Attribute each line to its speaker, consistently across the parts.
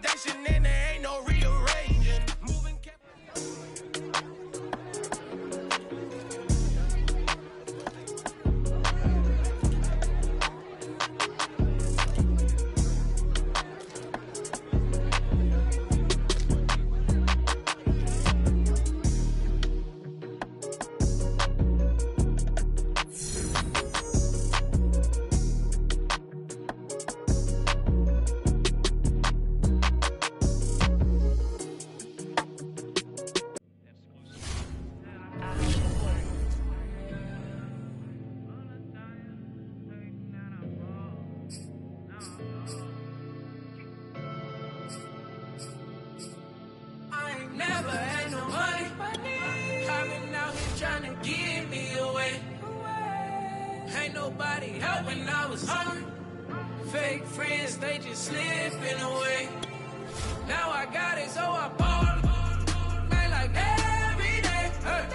Speaker 1: foundation and there ain't no rearranging. Moving never had no money. I've been out here trying to give me away. Ain't nobody helping, I was hungry. Fake friends, they just slipping away. Now I got it, so I ball. Man, like every day. Hey.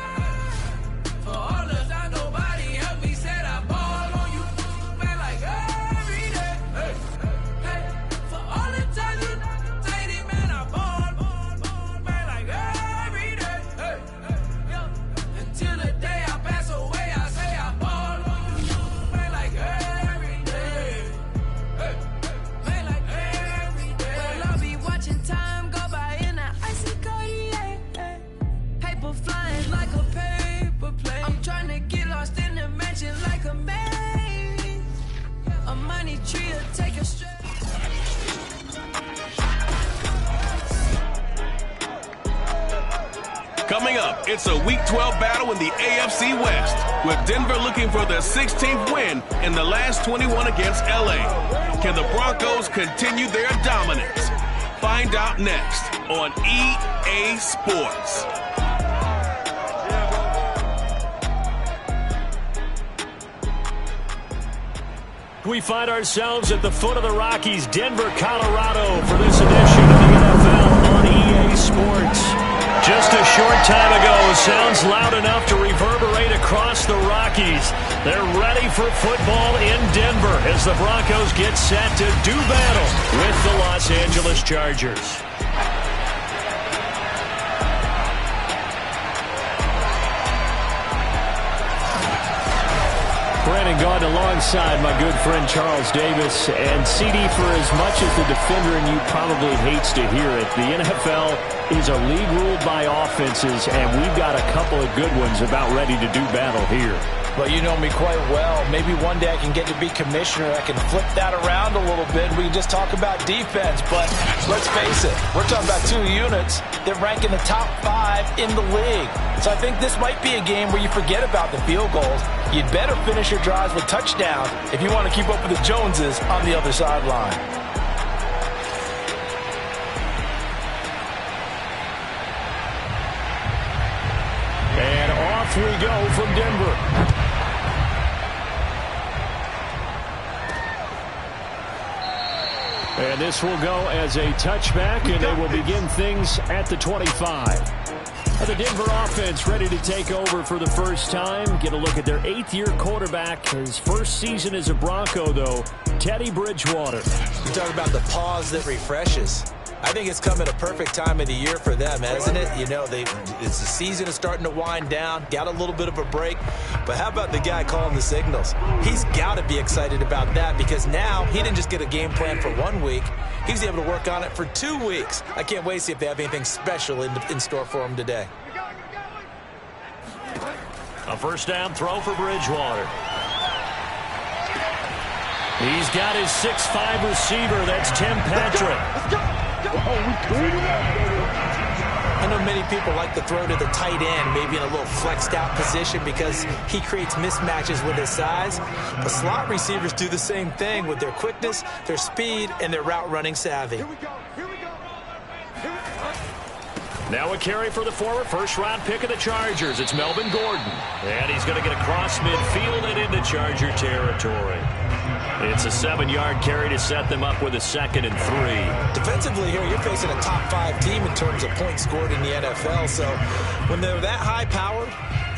Speaker 1: For all the time nobody helped me, said I ball on you. Man, like every day. Hey. Hey. For all the time you dated, man, I ball. Till the day I pass away, I say I ball on you, man, like every day. Hey, man, like every day. Well, I'll be watching time go by in an icy Cartier. Paper flying like a paper plane. I'm trying to get lost in the mansion like a maze. A money tree will take a straight.
Speaker 2: Coming up, it's a Week 12 battle in the AFC West, with Denver looking for their 16th win in the last 21 against LA. Can the Broncos continue their dominance? Find out next on EA Sports.
Speaker 3: We find ourselves at the foot of the Rockies, Denver, Colorado, for this edition of the NFL on EA Sports. Just a short time ago, sounds loud enough to reverberate across the Rockies. They're ready for football in Denver as the Broncos get set to do battle with the Los Angeles Chargers. Brandon Gaudin alongside my good friend Charles Davis. And CD, for as much as the defender in you probably hates to hear it, the NFL is a league ruled by offenses, and we've got a couple of good ones about ready to do battle here.
Speaker 4: Well, you know me quite well. Maybe one day I can get to be commissioner. I can flip that around a little bit. We can just talk about defense. But let's face it, we're talking about two units that rank in the top 5 in the league. So I think this might be a game where you forget about the field goals. You'd better finish your drives with touchdowns if you want to keep up with the Joneses on the other sideline.
Speaker 3: And off we go from Denver. And this will go as a touchback, and they will begin things at the 25. The Denver offense ready to take over for the first time. Get a look at their 8th-year quarterback. His first season as a Bronco, though, Teddy Bridgewater.
Speaker 4: You talk about the pause that refreshes. I think it's come at a perfect time of the year for them, hasn't it? You know, it's the season is starting to wind down, got a little bit of a break. But how about the guy calling the signals? He's got to be excited about that because now he didn't just get a game plan for 1 week. He's able to work on it for 2 weeks. I can't wait to see if they have anything special in store for him today.
Speaker 3: A first down throw for Bridgewater. He's got his 6'5" receiver. That's Tim Patrick.
Speaker 4: I know many people like to throw to the tight end, maybe in a little flexed out position because he creates mismatches with his size. But slot receivers do the same thing with their quickness, their speed, and their route running savvy.
Speaker 3: Now a carry for the former first-round pick of the Chargers. It's Melvin Gordon. And he's going to get across midfield and into Charger territory. It's a 7-yard carry to set them up with a 2nd and 3.
Speaker 4: Defensively here, you're facing a top 5 team in terms of points scored in the NFL. So when they're that high-powered,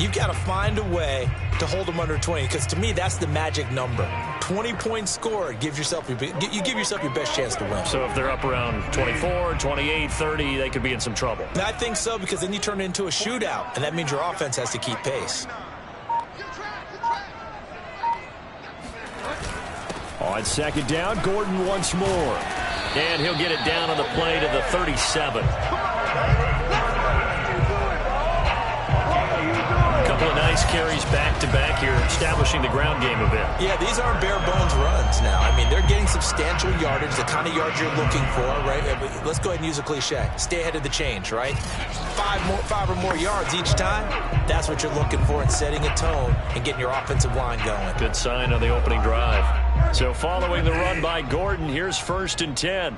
Speaker 4: you've got to find a way to hold them under 20. Because to me, that's the magic number. 20-point score, you give yourself your best chance to win.
Speaker 3: So if they're up around 24, 28, 30, they could be in some trouble.
Speaker 4: And I think so, because then you turn it into a shootout, and that means your offense has to keep pace.
Speaker 3: On second down, Gordon once more. And he'll get it down on the play to the 37. Couple of nice carries back-to-back here, establishing the ground game a bit.
Speaker 4: Yeah, these aren't bare-bones runs now. I mean, they're getting substantial yardage, the kind of yards you're looking for, right? Let's go ahead and use a cliche. Stay ahead of the change, right? Five or more yards each time, that's what you're looking for in setting a tone and getting your offensive line going.
Speaker 3: Good sign on the opening drive. So following the run by Gordon, here's 1st and 10.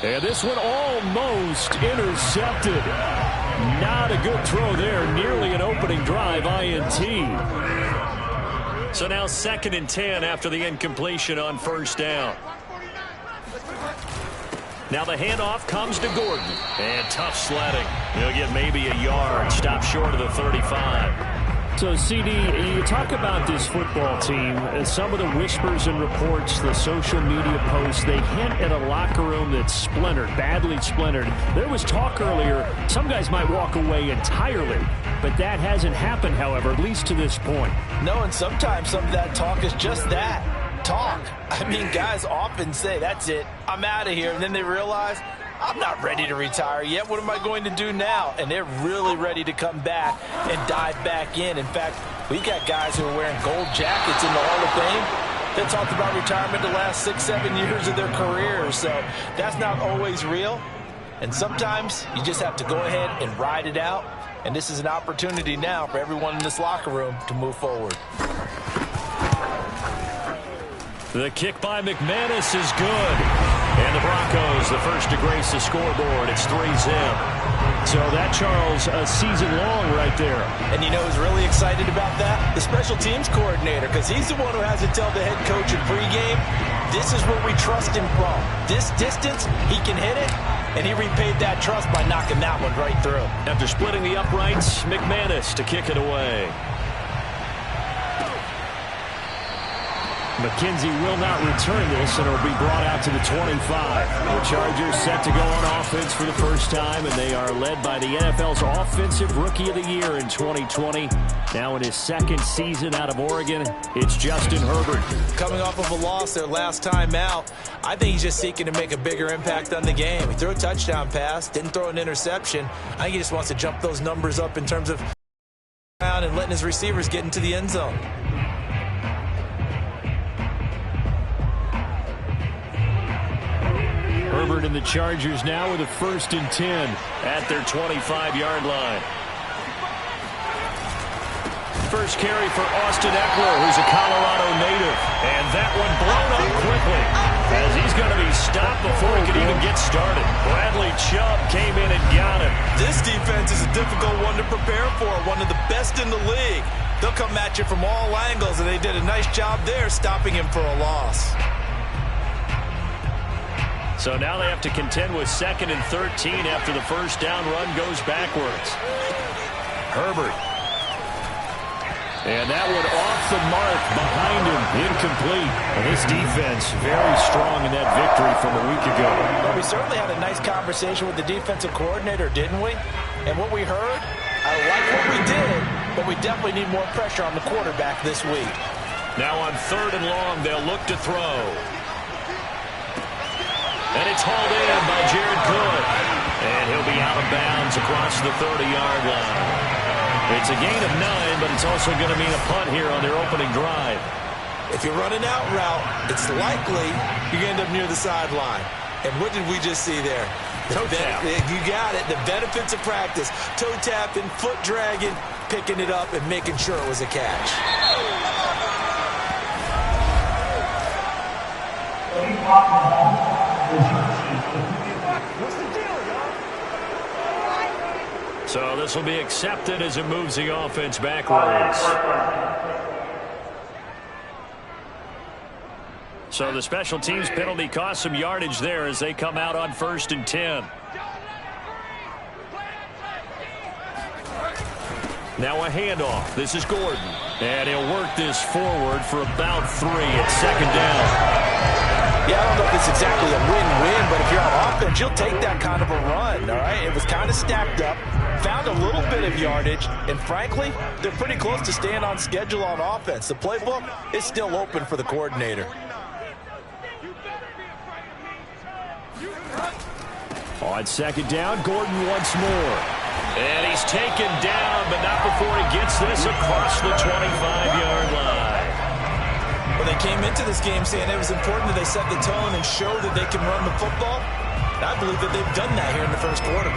Speaker 3: And this one almost intercepted. Not a good throw there. Nearly an opening drive INT. So now 2nd and 10 after the incompletion on 1st down. Now the handoff comes to Gordon. And tough sledding. He'll get maybe a yard. Stop short of the 35.
Speaker 5: So, CD, you talk about this football team, some of the whispers and reports, the social media posts, they hint at a locker room that's splintered, badly splintered. There was talk earlier, some guys might walk away entirely, but that hasn't happened, however, at least to this point.
Speaker 4: No, and sometimes some of that talk is just that, talk. I mean, guys often say, that's it, I'm out of here, and then they realize, I'm not ready to retire yet. What am I going to do now? And they're really ready to come back and dive back in. In fact, we got guys who are wearing gold jackets in the Hall of Fame that talked about retirement the last 6-7 years of their careers. So that's not always real. And sometimes you just have to go ahead and ride it out. And this is an opportunity now for everyone in this locker room to move forward.
Speaker 3: The kick by McManus is good. And the Broncos, the first to grace the scoreboard. It's 3-zip. So that, Charles, a season long right there.
Speaker 4: And you know who's really excited about that? The special teams coordinator, because he's the one who has to tell the head coach in pregame, this is where we trust him from. This distance, he can hit it, and he repaid that trust by knocking that one right through.
Speaker 3: After splitting the uprights, McManus to kick it away. McKenzie will not return this, and it'll be brought out to the 25. The Chargers set to go on offense for the first time, and they are led by the NFL's Offensive Rookie of the Year in 2020. Now in his 2nd season out of Oregon, it's Justin Herbert.
Speaker 4: Coming off of a loss their last time out, I think he's just seeking to make a bigger impact on the game. He threw a touchdown pass, didn't throw an interception. I think he just wants to jump those numbers up in terms of around and letting his receivers get into the end zone.
Speaker 3: Herbert and the Chargers now with a 1st and 10 at their 25-yard line. First carry for Austin Eckler, who's a Colorado native. And that one blown up quickly, as he's going to be stopped before he could even get started. Bradley Chubb came in and got him.
Speaker 4: This defense is a difficult one to prepare for, one of the best in the league. They'll come at you from all angles, and they did a nice job there stopping him for a loss.
Speaker 3: So now they have to contend with 2nd and 13 after the first down run goes backwards. Herbert. And that one off the mark behind him, incomplete. And this defense very strong in that victory from a week ago.
Speaker 4: Well, we certainly had a nice conversation with the defensive coordinator, didn't we? And what we heard, I like what we did, but we definitely need more pressure on the quarterback this week.
Speaker 3: Now on 3rd and long, they'll look to throw. And it's hauled in by Jared Cook. And he'll be out of bounds across the 30-yard line. It's a gain of 9, but it's also going to mean a punt here on their opening drive.
Speaker 4: If you're running out route, it's likely you're going to end up near the sideline. And what did we just see there?
Speaker 3: Toe tap.
Speaker 4: You got it. The benefits of practice. Toe tapping, foot dragging, picking it up, and making sure it was a catch.
Speaker 3: So this will be accepted as it moves the offense backwards. So the special teams penalty cost some yardage there as they come out on 1st and 10. Now a handoff. This is Gordon. And he'll work this forward for about 3 at second down.
Speaker 4: Yeah, I don't know if it's exactly a win-win, but if you're on offense, you'll take that kind of a run, all right? It was kind of stacked up, found a little bit of yardage, and frankly, they're pretty close to staying on schedule on offense. The playbook is still open for the coordinator.
Speaker 3: On second down, Gordon once more. And he's taken down, but not before he gets this across the 25-yard line.
Speaker 4: Well, they came into this game saying it was important that they set the tone and show that they can run the football. And I believe that they've done that here in the first quarter.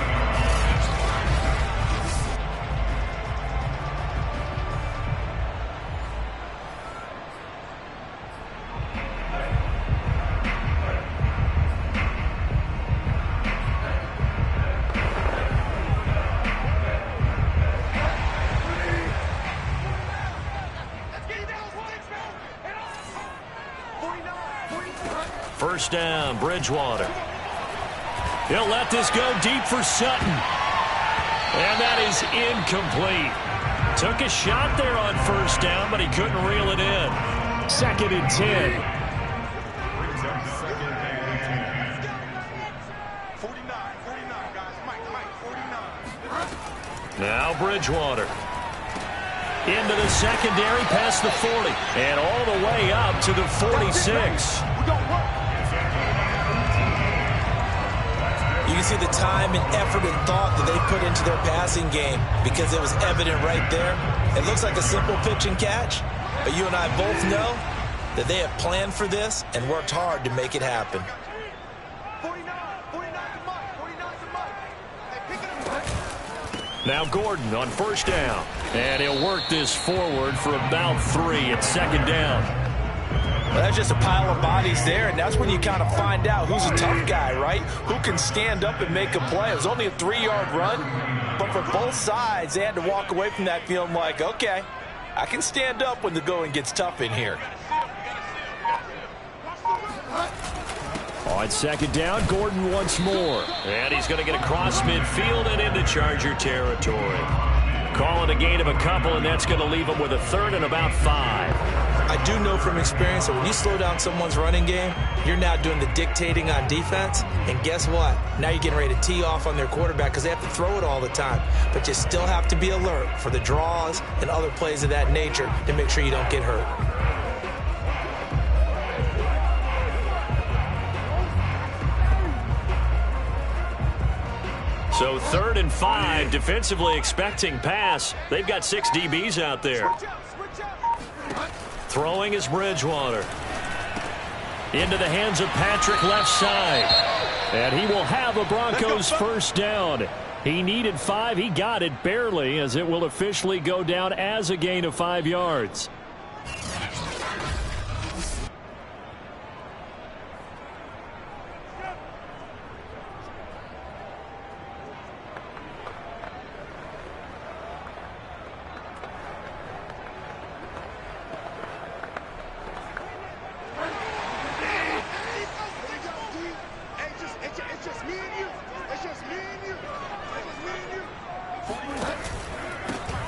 Speaker 3: First down, Bridgewater. He'll let this go deep for Sutton. And that is incomplete. Took a shot there on first down, but he couldn't reel it in. 2nd and 10.
Speaker 6: 49, guys. Mike, 49.
Speaker 3: Now Bridgewater. Into the secondary, past the 40. And all the way up to the 46.
Speaker 4: You can see the time and effort and thought that they put into their passing game because it was evident right there. It looks like a simple pitch and catch, but you and I both know that they have planned for this and worked hard to make it happen.
Speaker 6: 49 to Mike.
Speaker 3: Now Gordon on first down. And he'll work this forward for about 3 at second down.
Speaker 4: Well, that's just a pile of bodies there, and that's when you kind of find out who's a tough guy, right? Who can stand up and make a play. It was only a 3-yard run, but for both sides, they had to walk away from that feeling like, okay, I can stand up when the going gets tough in here.
Speaker 3: On second down, Gordon once more. And he's going to get across midfield and into Charger territory. Call it a gain of a couple, and that's going to leave him with a 3rd and about 5.
Speaker 4: I do know from experience that when you slow down someone's running game, you're now doing the dictating on defense. And guess what? Now you're getting ready to tee off on their quarterback because they have to throw it all the time. But you still have to be alert for the draws and other plays of that nature to make sure you don't get hurt.
Speaker 3: So 3rd and 5, defensively expecting pass. They've got 6 DBs out there. Throwing is Bridgewater. Into the hands of Patrick left side. And he will have a Broncos first down. He needed 5. He got it barely as it will officially go down as a gain of 5 yards.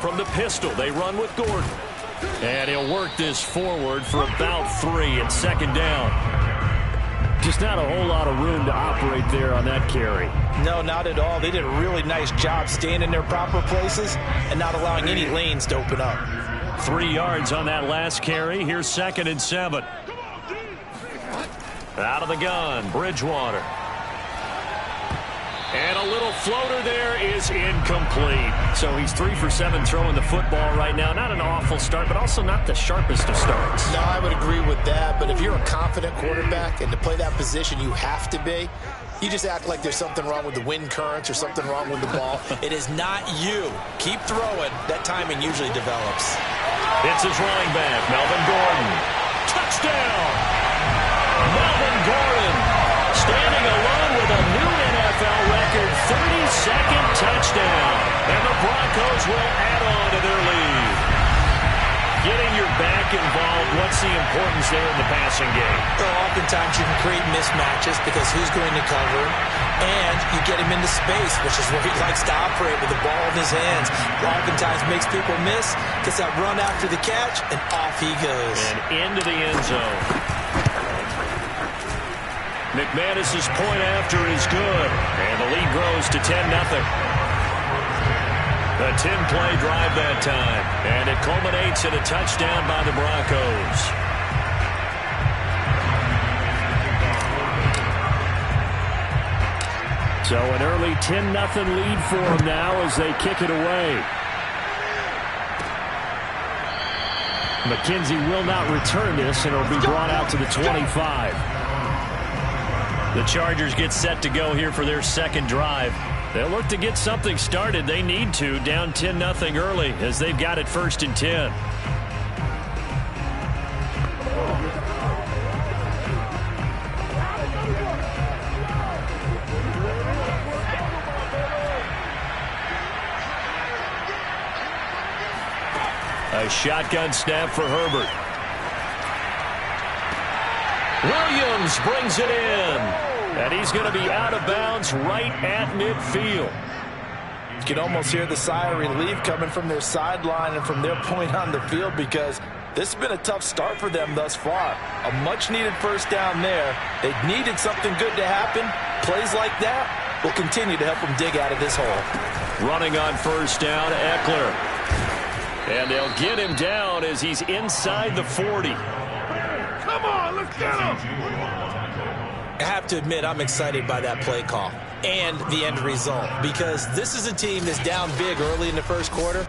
Speaker 3: From the pistol, they run with Gordon. And he'll work this forward for about 3 at second down. Just not a whole lot of room to operate there on that carry.
Speaker 4: No, not at all. They did a really nice job staying in their proper places and not allowing any lanes to open up.
Speaker 3: 3 yards on that last carry. Here's 2nd and 7. Out of the gun, Bridgewater. And a little floater there is incomplete. So he's 3 for 7 throwing the football right now. Not an awful start, but also not the sharpest of starts.
Speaker 7: No, I would agree with that. But if you're a confident quarterback and to play that position you have to be, you just act like there's something wrong with the wind currents or something wrong with the ball.
Speaker 4: It is not you. Keep throwing. That timing usually develops.
Speaker 3: It's his running back, Melvin Gordon. Touchdown! Melvin Gordon standing alone with a new NFL record 32nd touchdown. And the Broncos will add on to their lead. getting your back involved, what's the importance there in the passing game?
Speaker 4: Well, oftentimes you can create mismatches because who's going to cover him, and you get him into space, which is where he likes to operate with the ball in his hands. Oftentimes makes people miss, gets that run after the catch, and off he goes.
Speaker 3: And into the end zone. McManus's point after is good, and the lead grows to 10-0. A 10-play drive that time, and it culminates in a touchdown by the Broncos. So an early 10-0 lead for them now as they kick it away. McKenzie will not return this, and it'll be brought out to the 25. The Chargers get set to go here for their second drive. They'll look to get something started. They need to, down 10-0 early, as they've got it 1st and 10. A shotgun snap for Herbert. Williams brings it in. And he's going to be out of bounds right at midfield.
Speaker 7: You can almost hear the sigh of relief coming from their sideline and from their point on the field, because this has been a tough start for them thus far. A much-needed first down there. They needed something good to happen. Plays like that will continue to help them dig out of this hole.
Speaker 3: Running on first down, Eckler. And they'll get him down as he's inside the 40.
Speaker 6: Come on, let's get him!
Speaker 4: I have to admit, I'm excited by that play call and the end result, because this is a team that's down big early in the first quarter,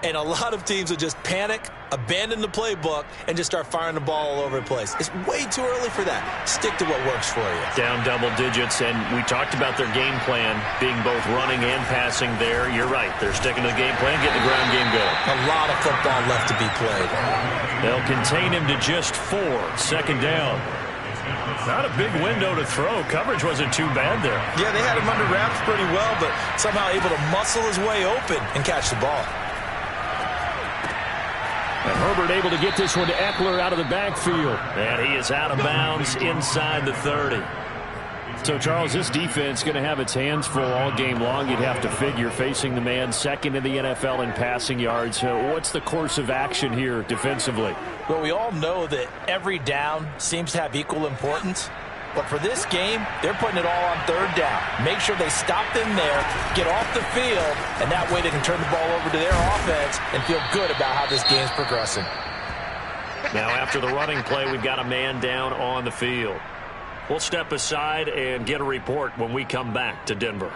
Speaker 4: and a lot of teams will just panic, abandon the playbook, and just start firing the ball all over the place. It's way too early for that. Stick to what works for you.
Speaker 3: Down double digits, and we talked about their game plan being both running and passing there. You're right. They're sticking to the game plan, getting the ground game going.
Speaker 4: A lot of football left to be played.
Speaker 3: They'll contain him to just 4. Second down. Not a big window to throw. Coverage wasn't too bad there.
Speaker 4: Yeah, they had him under wraps pretty well, but somehow able to muscle his way open and catch the ball.
Speaker 3: And Herbert able to get this one to Eckler out of the backfield. And he is out of bounds inside the 30. So, Charles, this defense going to have its hands full all game long, you'd have to figure, facing the man second in the NFL in passing yards. What's the course of action here defensively?
Speaker 7: Well, we all know that every down seems to have equal importance. But for this game, they're putting it all on third down. Make sure they stop them there, get off the field, and that way they can turn the ball over to their offense and feel good about how this game's progressing.
Speaker 3: Now, after the running play, we've got a man down on the field. We'll step aside and get a report when we come back to Denver.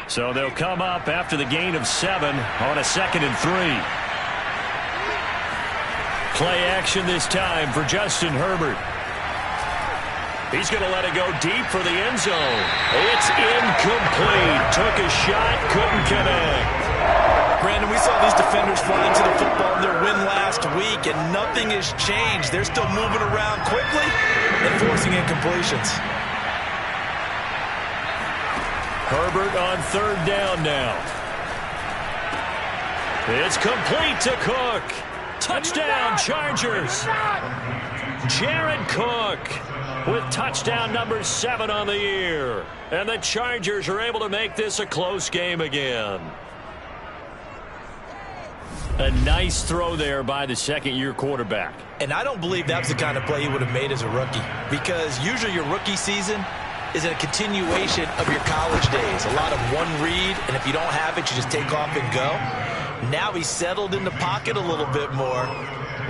Speaker 3: So they'll come up after the gain of 7 on a 2nd and 3. Play action this time for Justin Herbert. He's going to let it go deep for the end zone. It's incomplete. Took a shot, couldn't connect.
Speaker 4: Brandon, we saw these defenders flying to the football in their win last week, and nothing has changed. They're still moving around quickly and forcing incompletions.
Speaker 3: Herbert on third down now. It's complete to Cook. Touchdown, Chargers. Jared Cook with touchdown number 7 on the year. And the Chargers are able to make this a close game again. A nice throw there by the second-year quarterback.
Speaker 4: And I don't believe that's the kind of play he would have made as a rookie, because usually your rookie season is a continuation of your college days. A lot of one read, and if you don't have it, you just take off and go. Now he's settled in the pocket a little bit more,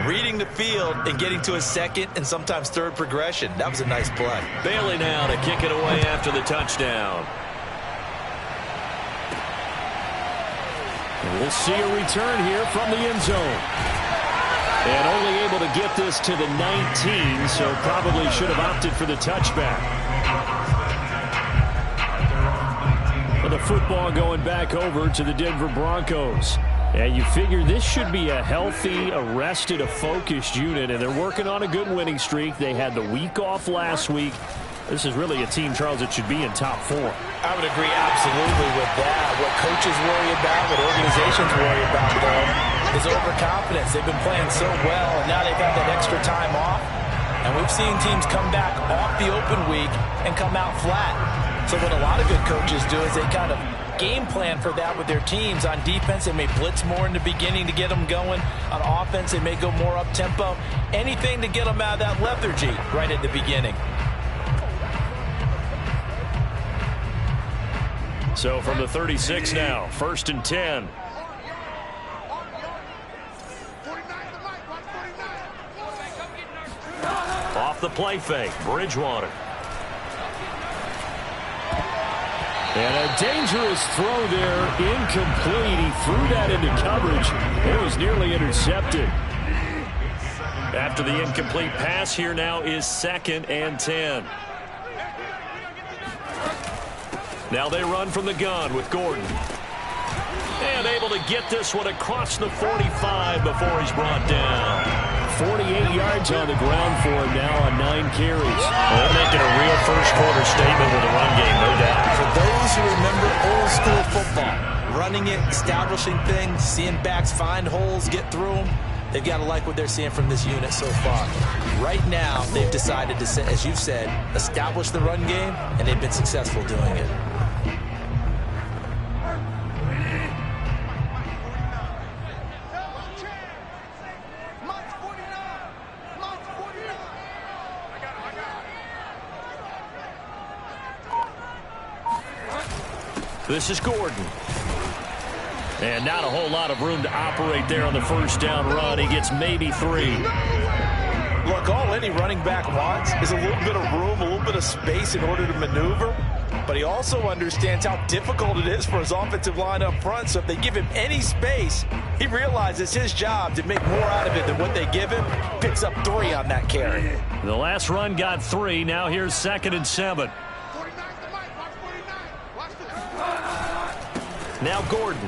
Speaker 4: reading the field and getting to his second and sometimes third progression. That was a nice play.
Speaker 3: Bailey now to kick it away after the touchdown. And we'll see a return here from the end zone. And only able to get this to the 19, so probably should have opted for the touchback. Well, the football going back over to the Denver Broncos. And you figure this should be a healthy, a rested, a focused unit, and they're working on a good winning streak. They had the week off last week.
Speaker 5: This is really a team, Charles, that should be in top 4.
Speaker 7: I would agree absolutely with that. What coaches worry about, what organizations worry about, though, is overconfidence. They've been playing so well, and now they've got that extra time off. And we've seen teams come back off the open week and come out flat. So what a lot of good coaches do is they kind of game plan for that with their teams. On defense, they may blitz more in the beginning to get them going. On offense, they may go more up-tempo. Anything to get them out of that lethargy right at the beginning.
Speaker 5: So from the 36 now, 1st and 10. Off the play fake, Bridgewater. And a dangerous throw there, incomplete. He threw that into coverage. It was nearly intercepted. After the incomplete pass, here now is 2nd and 10. Now they run from the gun with Gordon. And able to get this one across the 45 before he's brought down. 48 yards on the ground for him now on 9 carries.
Speaker 3: They're making a real first-quarter statement with the run game, no doubt.
Speaker 4: For those who remember old-school football, running it, establishing things, seeing backs find holes, get through them, they've got to like what they're seeing from this unit so far. Right now, they've decided to, as you've said, establish the run game, and they've been successful doing it.
Speaker 5: This is Gordon. And not a whole lot of room to operate there on the first down run. He gets maybe 3.
Speaker 7: Look, all any running back wants is a little bit of room, a little bit of space in order to maneuver. But he also understands how difficult it is for his offensive line up front. So if they give him any space, he realizes his job to make more out of it than what they give him. Picks up 3 on that carry.
Speaker 5: The last run got 3. Now here's 2nd and 7. Now Gordon.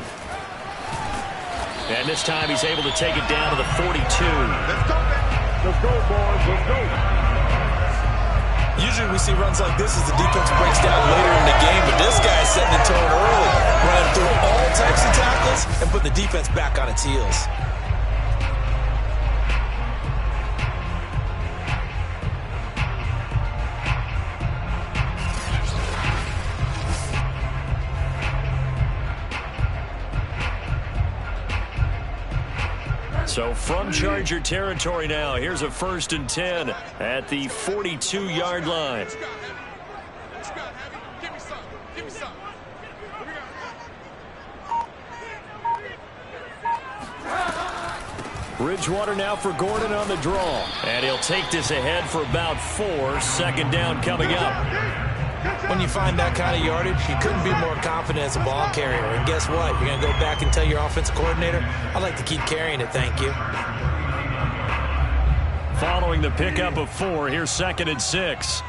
Speaker 5: And this time he's able to take it down to the 42.
Speaker 6: Let's go, boys. Let's go.
Speaker 4: Usually we see runs like this as the defense breaks down later in the game, but this guy's setting the tone early, running through all types of tackles and putting the defense back on its heels.
Speaker 5: So from Charger territory now, here's a 1st and 10 at the 42-yard line. Bridgewater now for Gordon on the draw. And he'll take this ahead for about 4. 2nd down coming up.
Speaker 4: When you find that kind of yardage, you couldn't be more confident as a ball carrier. And guess what? You're going to go back and tell your offensive coordinator, I'd like to keep carrying it, thank you.
Speaker 5: Following the pickup of 4, here's 2nd and 6.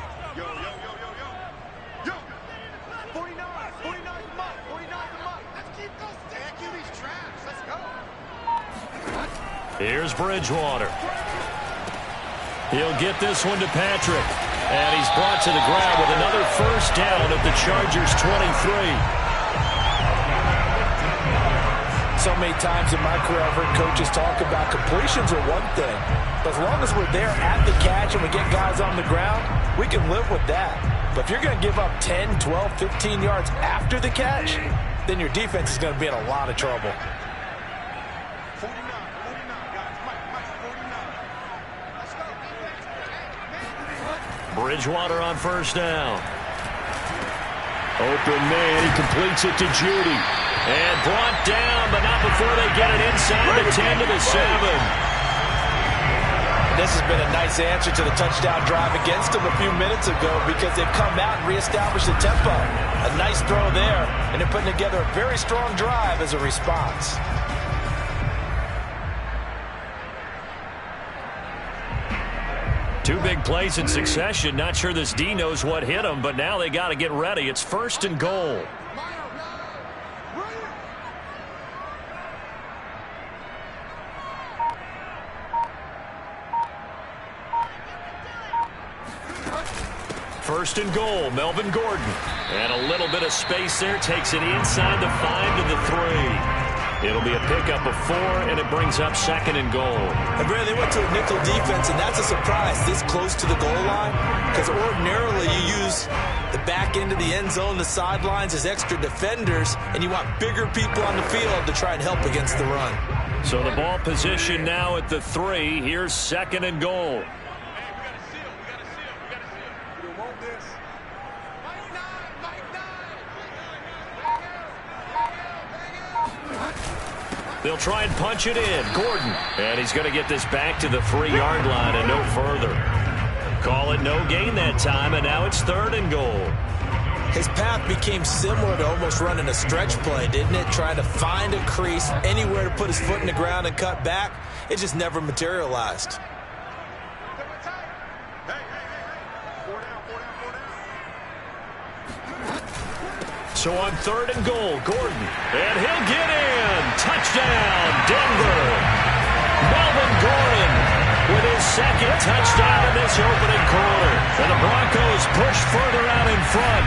Speaker 5: Here's Bridgewater. He'll get this one to Patrick. And he's brought to the ground with another 1st down at the Chargers' 23.
Speaker 7: So many times in my career I've heard coaches talk about completions are one thing. But as long as we're there at the catch and we get guys on the ground, we can live with that. But if you're going to give up 10, 12, 15 yards after the catch, then your defense is going to be in a lot of trouble.
Speaker 5: Bridgewater on 1st down. Open man, he completes it to Judy. And brought down, but not before they get it inside the 10 to the 7.
Speaker 7: This has been a nice answer to the touchdown drive against them a few minutes ago because they've come out and reestablished the tempo. A nice throw there, and they're putting together a very strong drive as a response.
Speaker 5: Two big plays in succession. Not sure this D knows what hit him, but now they got to get ready. It's 1st and goal.
Speaker 3: First and goal, Melvin Gordon. And a little bit of space there. Takes it inside the 5 to the 3. It'll be a pickup of 4, and it brings up second and goal.
Speaker 4: And Brad, they went to a nickel defense, and that's a surprise this close to the goal line, because ordinarily you use the back end of the end zone, the sidelines as extra defenders, and you want bigger people on the field to try and help against the run.
Speaker 3: So the ball position now at the 3. Here's second and goal. They'll try and punch it in. Gordon. And he's going to get this back to the 3-yard line and no further. Call it no gain that time, and now it's third and goal.
Speaker 4: His path became similar to almost running a stretch play, didn't it? Trying to find a crease, anywhere to put his foot in the ground and cut back. It just never materialized.
Speaker 3: So on third and goal, Gordon. And he'll get in. Touchdown, Denver. Melvin Gordon with his second touchdown in this opening quarter. And the Broncos push further out in front.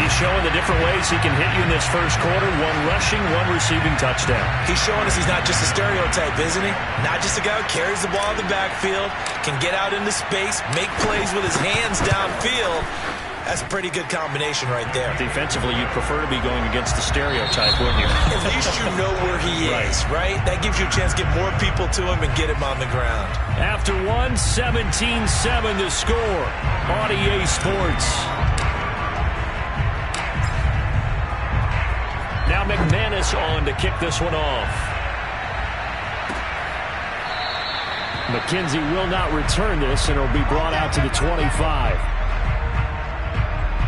Speaker 3: He's showing the different ways he can hit you in this first quarter. 1 rushing, 1 receiving touchdown.
Speaker 4: He's showing us he's not just a stereotype, isn't he? Not just a guy who carries the ball in the backfield, can get out into space, make plays with his hands downfield. That's a pretty good combination right there.
Speaker 3: Defensively, you'd prefer to be going against the stereotype, wouldn't you?
Speaker 4: At least you know where he is, right? That gives you a chance to get more people to him and get him on the ground.
Speaker 3: After 1, 17-7 to score on EA Sports. Now McManus on to kick this one off. McKenzie will not return this, and it'll be brought out to the 25.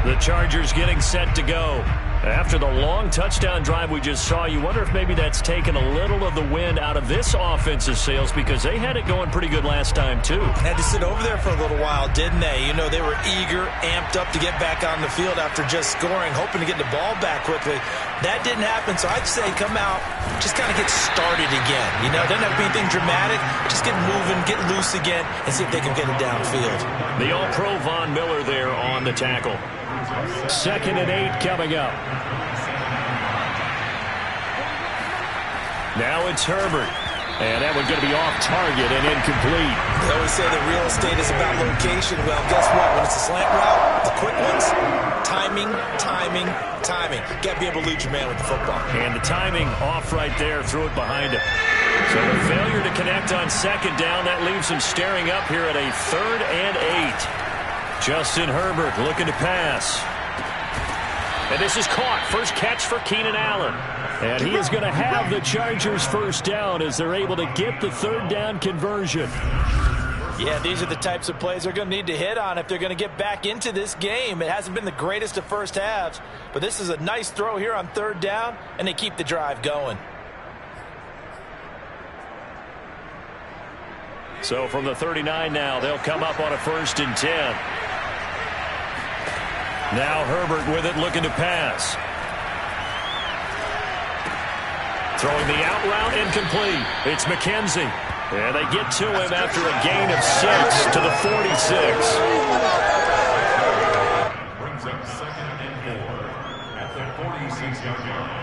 Speaker 3: The Chargers getting set to go. After the long touchdown drive we just saw, you wonder if maybe that's taken a little of the wind out of this offense's sails, because they had it going pretty good last time, too.
Speaker 4: Had to sit over there for a little while, didn't they? You know, they were eager, amped up to get back on the field after just scoring, hoping to get the ball back quickly. That didn't happen, so I'd say come out, just kind of get started again. You know, doesn't have to be anything dramatic. Just get moving, get loose again, and see if they can get it downfield.
Speaker 3: The All-Pro Von Miller there on the tackle. 2nd and 8 coming up. Now it's Herbert. And that one's going to be off target and incomplete.
Speaker 4: They always say that real estate is about location. Well, guess what? When it's a slant route, the quick ones, timing, timing, timing. Got to be able to lead your man with the football.
Speaker 3: And the timing off right there. Threw it behind him. So the failure to connect on second down, that leaves him staring up here at a 3rd and 8. Justin Herbert looking to pass. And this is caught. First catch for Keenan Allen. And he is going to have the Chargers first down as they're able to get the 3rd down conversion.
Speaker 7: Yeah, these are the types of plays they're going to need to hit on if they're going to get back into this game. It hasn't been the greatest of first halves, but this is a nice throw here on 3rd down, and they keep the drive going.
Speaker 3: So from the 39 now, they'll come up on a 1st and 10. Now Herbert with it, looking to pass. Throwing the out route, incomplete. It's McKenzie. And they get to him after a gain of 6 to the 46.
Speaker 6: Brings up 2nd and 4 at the 46-yard line.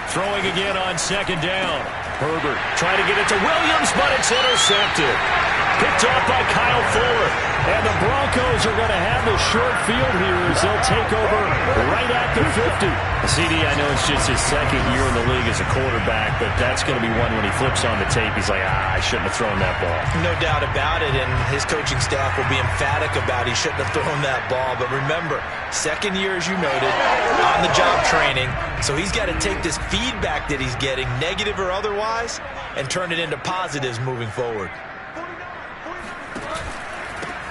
Speaker 3: Throwing again on 2nd down. Herbert trying to get it to Williams, but it's intercepted. Picked off by Kyle Fuller. And the Broncos are going to have the short field here as they'll take over right at the 50. CD, I know it's just his 2nd year in the league as a quarterback, but that's going to be one when he flips on the tape. He's like, I shouldn't have thrown that ball.
Speaker 4: No doubt about it, and his coaching staff will be emphatic about he shouldn't have thrown that ball. But remember, 2nd year, as you noted, on-the-job training. So he's got to take this feedback that he's getting, negative or otherwise, and turn it into positives moving forward.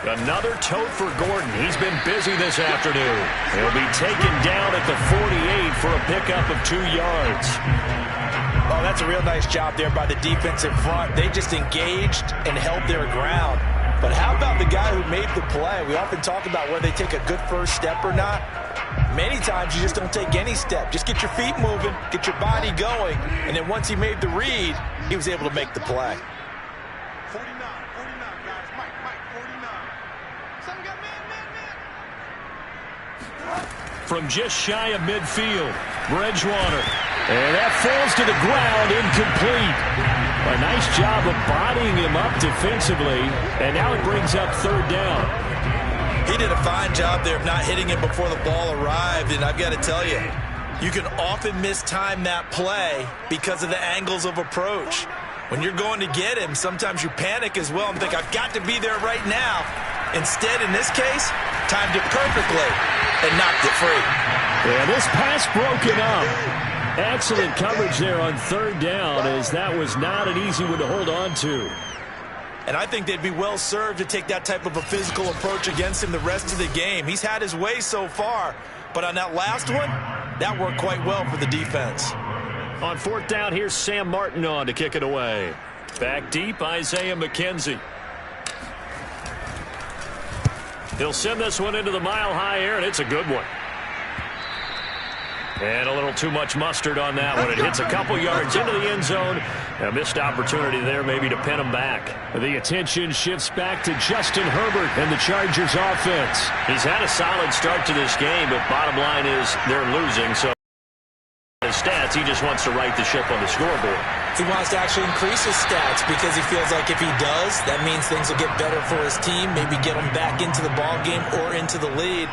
Speaker 3: Another tote for Gordon. He's been busy this afternoon. He'll be taken down at the 48 for a pickup of 2 yards.
Speaker 7: Oh, that's a real nice job there by the defensive front. They just engaged and held their ground. But how about the guy who made the play? We often talk about whether they take a good first step or not. Many times you just don't take any step. Just get your feet moving, get your body going, and then once he made the read, he was able to make the play.
Speaker 6: 49, guys. Mike, 49. Someone got man.
Speaker 3: From just shy of midfield, Bridgewater. And that falls to the ground, incomplete. A nice job of bodying him up defensively, and now it brings up third down.
Speaker 7: He did a fine job there of not hitting him before the ball arrived, and I've got to tell you, you can often mistime that play because of the angles of approach. When you're going to get him, sometimes you panic as well and think, I've got to be there right now. Instead, in this case, timed it perfectly and knocked it free.
Speaker 3: Yeah, this pass broken up. Excellent coverage there on third down, as that was not an easy one to hold on to.
Speaker 7: And I think they'd be well served to take that type of a physical approach against him the rest of the game. He's had his way so far, but on that last one, that worked quite well for the defense.
Speaker 3: On fourth down, here's Sam Martin on to kick it away. Back deep, Isaiah McKenzie. He'll send this one into the mile-high air, and it's a good one. And a little too much mustard on that one. It hits a couple yards into the end zone. A missed opportunity there maybe to pin him back. The attention shifts back to Justin Herbert and the Chargers offense. He's had a solid start to this game, but bottom line is they're losing. So his stats, he just wants to right the ship on the scoreboard.
Speaker 7: He wants to actually increase his stats because he feels like if he does, that means things will get better for his team, maybe get him back into the ball game or into the lead.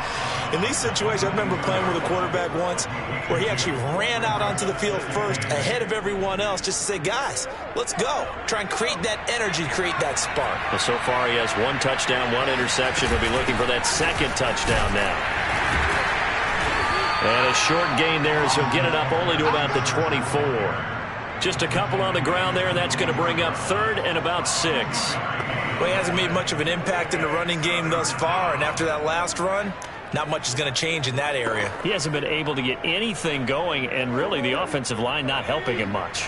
Speaker 7: In these situations, I remember playing with a quarterback once where he actually ran out onto the field first ahead of everyone else just to say, guys, let's go. Try and create that energy, create that spark.
Speaker 3: Well, so far he has one touchdown, one interception. He'll be looking for that second touchdown now. And a short gain there as he'll get it up only to about the 24. Just a couple on the ground there, and that's going to bring up third and about 6.
Speaker 7: Well, he hasn't made much of an impact in the running game thus far, and after that last run, not much is going to change in that area.
Speaker 3: He hasn't been able to get anything going, and really the offensive line not helping him much.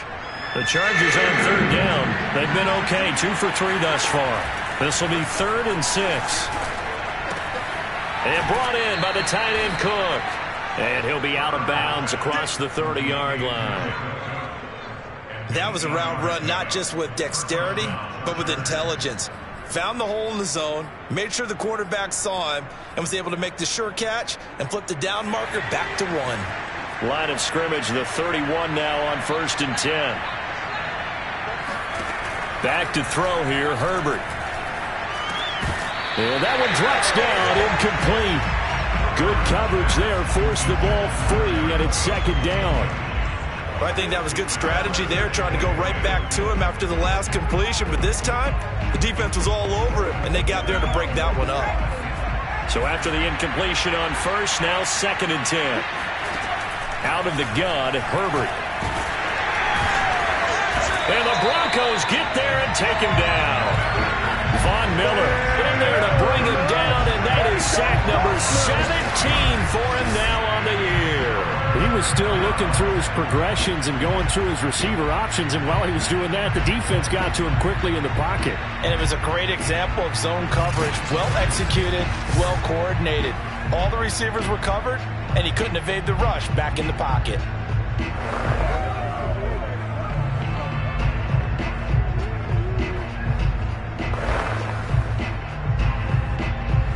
Speaker 3: The Chargers on third down. They've been okay, 2 for 3 thus far. This will be third and 6. And brought in by the tight end Cook. And he'll be out of bounds across the 30-yard line.
Speaker 7: That was a route run not just with dexterity, but with intelligence. Found the hole in the zone, made sure the quarterback saw him, and was able to make the sure catch and flip the down marker back to 1.
Speaker 3: Line of scrimmage, the 31 now on 1st and 10. Back to throw here, Herbert. And that one drops down, incomplete. Good coverage there, forced the ball free, and it's second down.
Speaker 7: I think that was good strategy there, trying to go right back to him after the last completion. But this time, the defense was all over him, and they got there to break that one up.
Speaker 3: So after the incompletion on first, now 2nd and 10. Out of the gun, Herbert. And the Broncos get there and take him down. Von Miller in there to bring him down, and that is sack number 17 for him now on the year. He was still looking through his progressions and going through his receiver options, and while he was doing that, the defense got to him quickly in the pocket.
Speaker 7: And it was a great example of zone coverage, well executed, well coordinated. All the receivers were covered, and he couldn't evade the rush back in the pocket.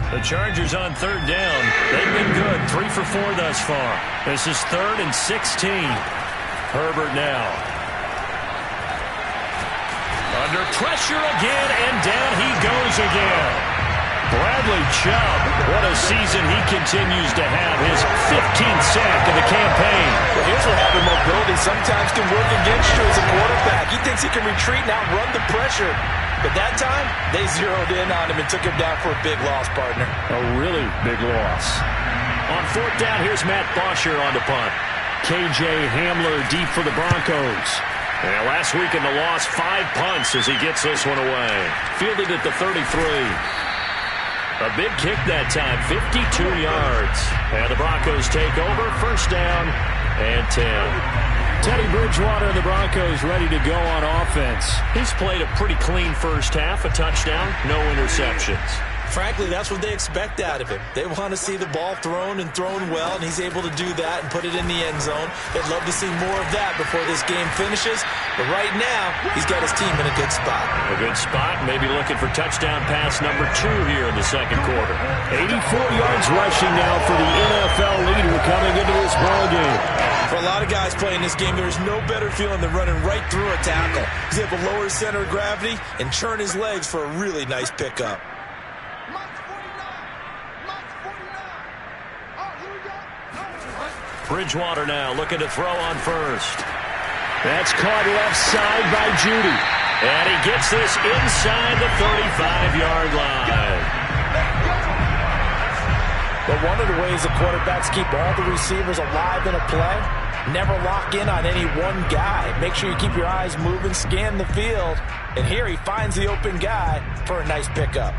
Speaker 3: The Chargers on third down. They've been good, 3 for 4 thus far. This is 3rd and 16. Herbert now. Under pressure again, and down he goes again. Bradley Chubb, what a season he continues to have. His 15th sack of the campaign.
Speaker 7: Well, here's what having mobility sometimes can work against you as a quarterback. He thinks he can retreat and outrun the pressure. But that time, they zeroed in on him and took him down for a big loss, partner.
Speaker 3: A really big loss. On fourth down, here's Matt Bosher on the punt. K.J. Hamler deep for the Broncos. And last week in the loss, 5 punts as he gets this one away. Fielded at the 33. A big kick that time, 52 yards. And the Broncos take over, first down and 10. Teddy Bridgewater and the Broncos ready to go on offense. He's played a pretty clean first half, a touchdown, no interceptions.
Speaker 4: Frankly, that's what they expect out of him. They want to see the ball thrown and thrown well, and he's able to do that and put it in the end zone. They'd love to see more of that before this game finishes. But right now, he's got his team in a good spot.
Speaker 3: A good spot, maybe looking for touchdown pass number 2 here in the second quarter. 84 yards rushing now for the NFL leader coming into this ballgame.
Speaker 4: For a lot of guys playing this game, there's no better feeling than running right through a tackle. He's able to lower his center of gravity and turn his legs for a really nice pickup.
Speaker 3: Bridgewater now looking to throw on first. That's caught left side by Judy. And he gets this inside the 35-yard line.
Speaker 7: But one of the ways the quarterbacks keep all the receivers alive in a play, never lock in on any one guy. Make sure you keep your eyes moving, scan the field. And here he finds the open guy for a nice pickup.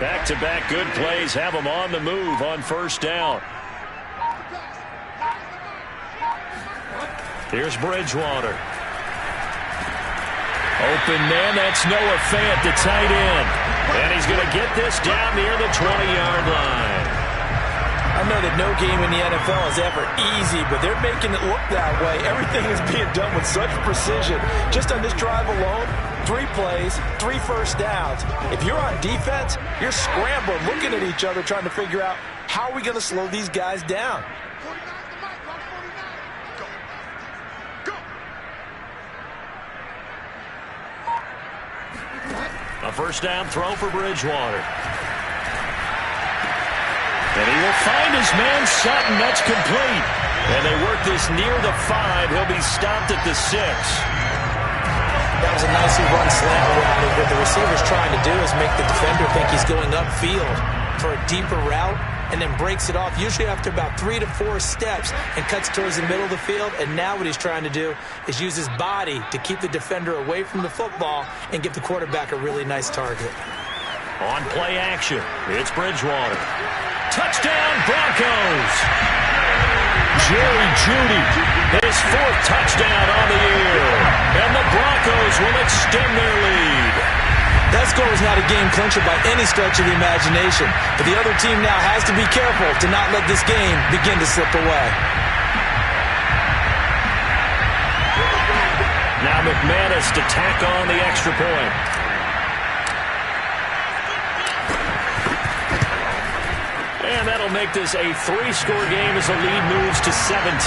Speaker 3: Back-to-back good plays have him on the move on first down. Here's Bridgewater. Open man, that's Noah Fant, the tight end. And he's going to get this down near the 20-yard line.
Speaker 4: I know that no game in the NFL is ever easy, but they're making it look that way. Everything is being done with such precision. Just on this drive alone, 3 plays, 3 first downs. If you're on defense, you're scrambling, looking at each other, trying to figure out how are we going to slow these guys down.
Speaker 3: A first down throw for Bridgewater. And he will find his man Sutton. That's complete. And they work this near the 5. He'll be stopped at the 6.
Speaker 4: That was a nicely run slant route. What the receiver's trying to do is make the defender think he's going upfield for a deeper route and then breaks it off, usually after about 3 to 4 steps, and cuts towards the middle of the field. And now what he's trying to do is use his body to keep the defender away from the football and give the quarterback a really nice target.
Speaker 3: On play action, it's Bridgewater. Touchdown, Broncos! Jerry Jeudy, his 4th touchdown on the year. And the Broncos will extend their lead.
Speaker 4: That score was not a game clincher by any stretch of the imagination. But the other team now has to be careful to not let this game begin to slip away.
Speaker 3: Now McManus to tack on the extra point. And that'll make this a 3-score game as the lead moves to 17. 5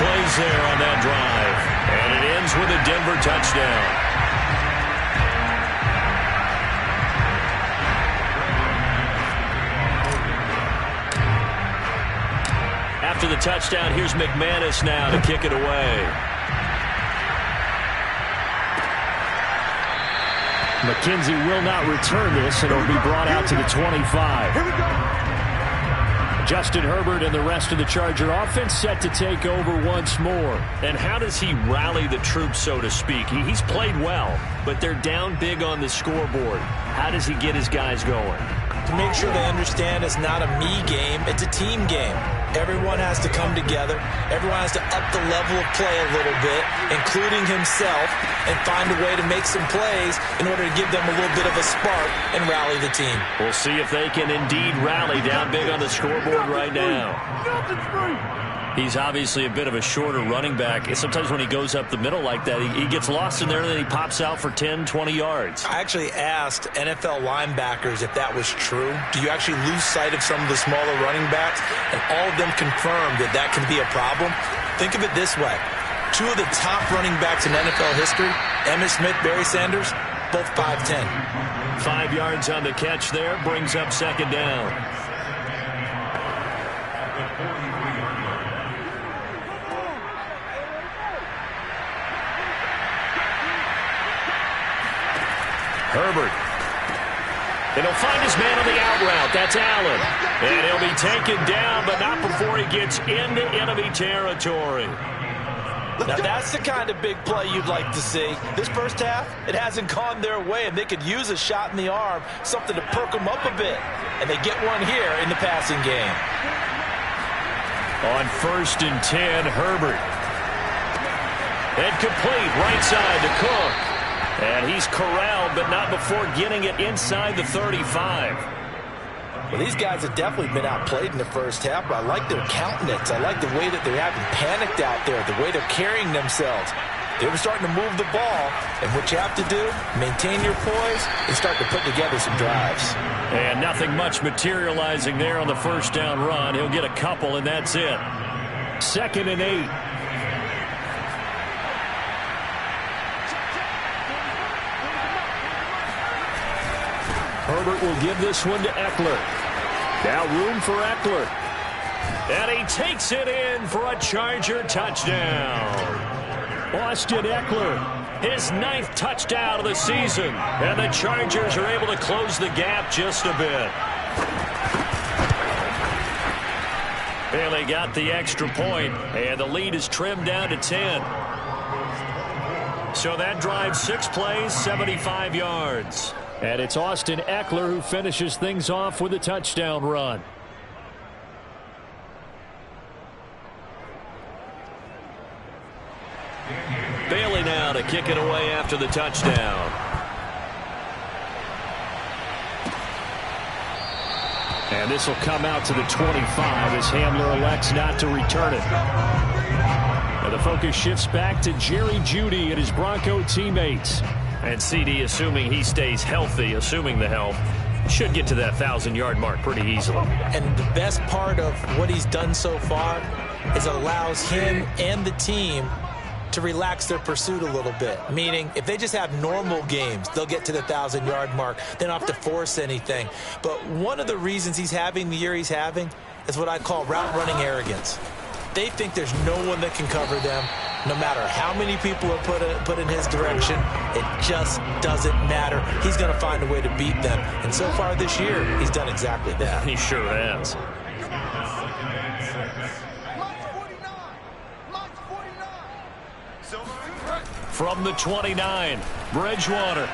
Speaker 3: plays there on that drive. And it ends with a Denver touchdown. After the touchdown, here's McManus now to kick it away.
Speaker 5: McKenzie will not return this, and it'll be brought out to the 25.
Speaker 8: Here we go.
Speaker 5: Justin Herbert and the rest of the Charger offense set to take over once more.
Speaker 3: And how does he rally the troops, so to speak? He's played well, but they're down big on the scoreboard. How does he get his guys going?
Speaker 4: To make sure they understand it's not a me game, it's a team game. Everyone has to come together. Everyone has to up the level of play a little bit, including himself, and find a way to make some plays in order to give them a little bit of a spark and rally the team.
Speaker 3: We'll see if they can indeed rally down big on the scoreboard right now. He's obviously a bit of a shorter running back. Sometimes when he goes up the middle like that, he gets lost in there and then he pops out for 10, 20 yards.
Speaker 4: I actually asked NFL linebackers if that was true. Do you actually lose sight of some of the smaller running backs? And all of them confirmed that that can be a problem. Think of it this way. 2 of the top running backs in NFL history, Emmitt Smith, Barry Sanders, both 5'10".
Speaker 3: 5 yards on the catch there, brings up second down. Herbert. And he'll find his man on the out route. That's Allen. And he'll be taken down, but not before he gets into enemy territory.
Speaker 7: Now that's the kind of big play you'd like to see. This first half, it hasn't gone their way, and they could use a shot in the arm, something to perk them up a bit. And they get one here in the passing game.
Speaker 3: On 1st and 10, Herbert. Incomplete, right side to Cook. And he's corralled, but not before getting it inside the 35.
Speaker 7: Well, these guys have definitely been outplayed in the first half, but I like their countenance. I like the way that they haven't panicked out there, the way they're carrying themselves. They were starting to move the ball, and what you have to do, maintain your poise and start to put together some drives.
Speaker 3: And nothing much materializing there on the first down run. He'll get a couple, and that's it. 2nd and 8. Herbert will give this one to Eckler. Now room for Eckler. And he takes it in for a Charger touchdown. Austin Eckler, his 9th touchdown of the season. And the Chargers are able to close the gap just a bit. And they got the extra point, and the lead is trimmed down to 10. So that drives 6 plays, 75 yards. And it's Austin Eckler who finishes things off with a touchdown run. Bailey now to kick it away after the touchdown. And this will come out to the 25 as Hamler elects not to return it. And the focus shifts back to Jerry Jeudy and his Bronco teammates. And CD, assuming he stays healthy, assuming the health, should get to that 1,000-yard mark pretty easily.
Speaker 4: And the best part of what he's done so far is allows him and the team to relax their pursuit a little bit. Meaning, if they just have normal games, they'll get to the 1,000-yard mark. They don't have to force anything. But one of the reasons he's having the year he's having is what I call route-running arrogance. They think there's no one that can cover them. No matter how many people are put in his direction, it just doesn't matter. He's going to find a way to beat them. And so far this year, he's done exactly that.
Speaker 3: He sure has. From the 29, Bridgewater.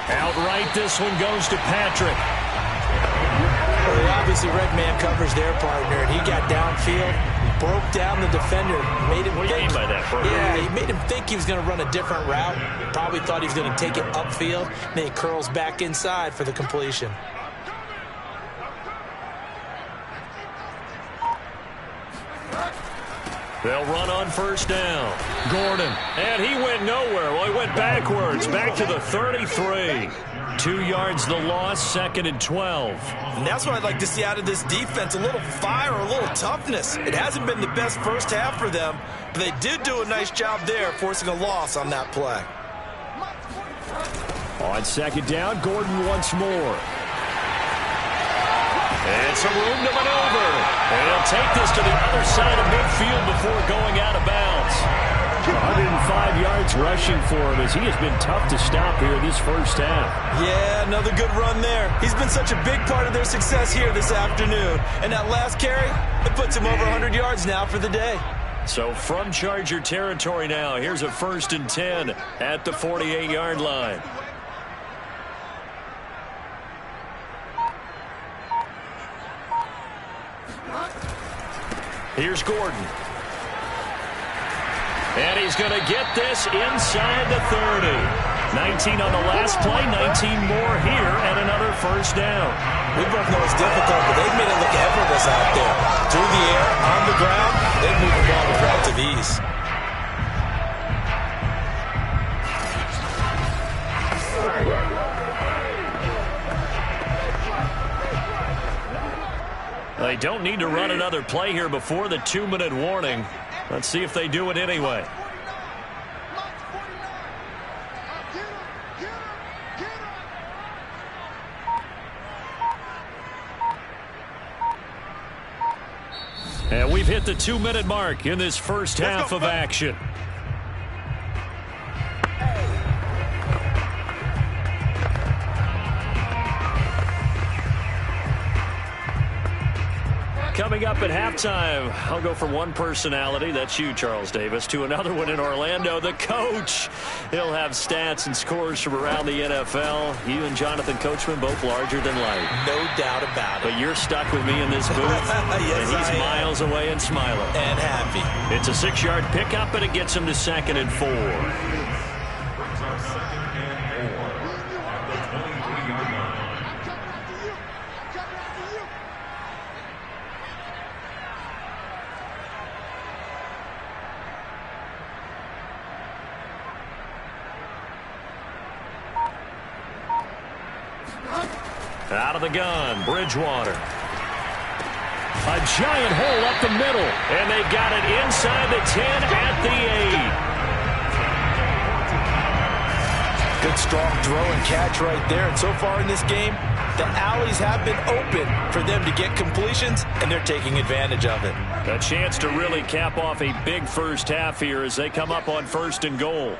Speaker 3: Outright, this one goes to Patrick.
Speaker 4: Well, they obviously read man coverage their partner, and he got downfield, broke down the defender, made him
Speaker 3: What do you mean by that, Bert?
Speaker 4: Yeah, he made him think he was going to run a different route. Probably thought he was going to take it upfield. Then he curls back inside for the completion.
Speaker 3: They'll run on 1st down. Gordon, and he went nowhere. Well, he went backwards, back to the 33. 2 yards the loss, 2nd and 12.
Speaker 7: And that's what I'd like to see out of this defense, a little fire, a little toughness. It hasn't been the best first half for them, but they did do a nice job there, forcing a loss on that play.
Speaker 3: On 2nd down, Gordon once more. And some room to maneuver. And he'll take this to the other side of midfield before going out of bounds. 105 yards rushing for him as he has been tough to stop here this first half.
Speaker 7: Yeah, another good run there. He's been such a big part of their success here this afternoon. And that last carry, it puts him over 100 yards now for the day.
Speaker 3: So from Charger territory now, here's a 1st and 10 at the 48-yard line. Here's Gordon. And he's going to get this inside the 30. 19 on the last play, 19 more here, and another 1st down.
Speaker 4: We both know it's difficult, but they've made it look effortless out there. Through the air, on the ground, they've moved the ball with relative ease.
Speaker 3: They don't need to run another play here before the 2-minute warning. Let's see if they do it anyway. And we've hit the 2-minute mark in this first half of action. Coming up at halftime, I'll go from one personality, that's you, Charles Davis, to another one in Orlando, the coach. He'll have stats and scores from around the NFL. You and Jonathan Coachman both larger than life.
Speaker 4: No doubt about it.
Speaker 3: But you're stuck with me in this booth,
Speaker 4: yes,
Speaker 3: and he's miles away and smiling.
Speaker 4: And happy.
Speaker 3: It's a 6-yard pickup, and it gets him to 2nd and 4. Out of the gun, Bridgewater. A giant hole up the middle, and they got it inside the 10 at the 8.
Speaker 7: Good, strong throw and catch right there. And so far in this game, the alleys have been open for them to get completions, and they're taking advantage of it.
Speaker 3: A chance to really cap off a big first half here as they come up on 1st and goal.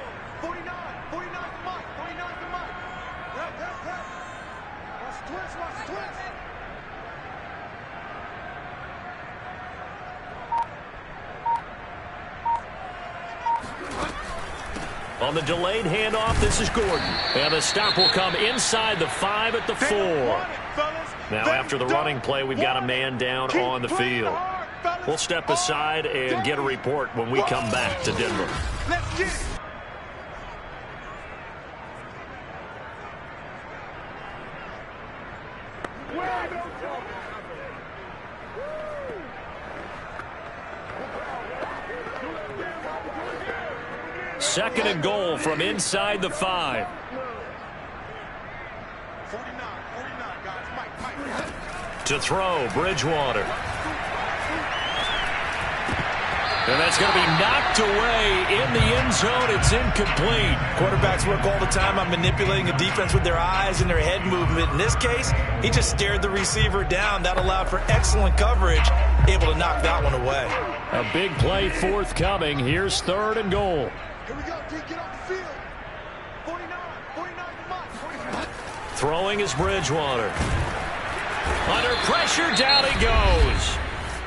Speaker 3: On the delayed handoff, this is Gordon. And the stop will come inside the 5 at the 4. Now, after the running play, we've got a man down on the field. We'll step aside and get a report when we come back to Denver.
Speaker 8: Let's get it.
Speaker 3: Second and goal from inside the 5.
Speaker 8: 49, guys.
Speaker 3: To throw, Bridgewater. And that's going to be knocked away in the end zone. It's incomplete.
Speaker 7: Quarterbacks work all the time on manipulating a defense with their eyes and their head movement. In this case, he just stared the receiver down. That allowed for excellent coverage, able to knock that one away.
Speaker 3: A big play forthcoming. Here's 3rd and goal.
Speaker 8: Here we go, D, get off the field. 49, come on, 49.
Speaker 3: Throwing is Bridgewater. Under pressure, down he goes.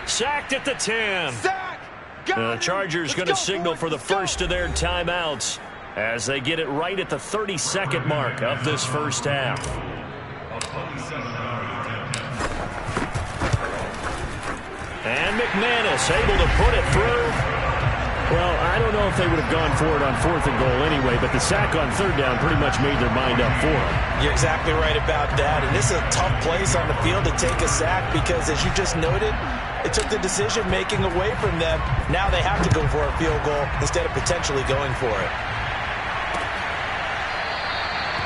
Speaker 3: Sacked at the 10.
Speaker 8: Sack!
Speaker 3: The Chargers going to signal for the first of their timeouts as they get it right at the 32nd mark of this first half. And McManus able to put it through.
Speaker 5: Well, I don't know if they would have gone for it on 4th and goal anyway, but the sack on 3rd down pretty much made their mind up for them.
Speaker 7: You're exactly right about that. And this is a tough place on the field to take a sack because, as you just noted, it took the decision-making away from them. Now they have to go for a field goal instead of potentially going for it.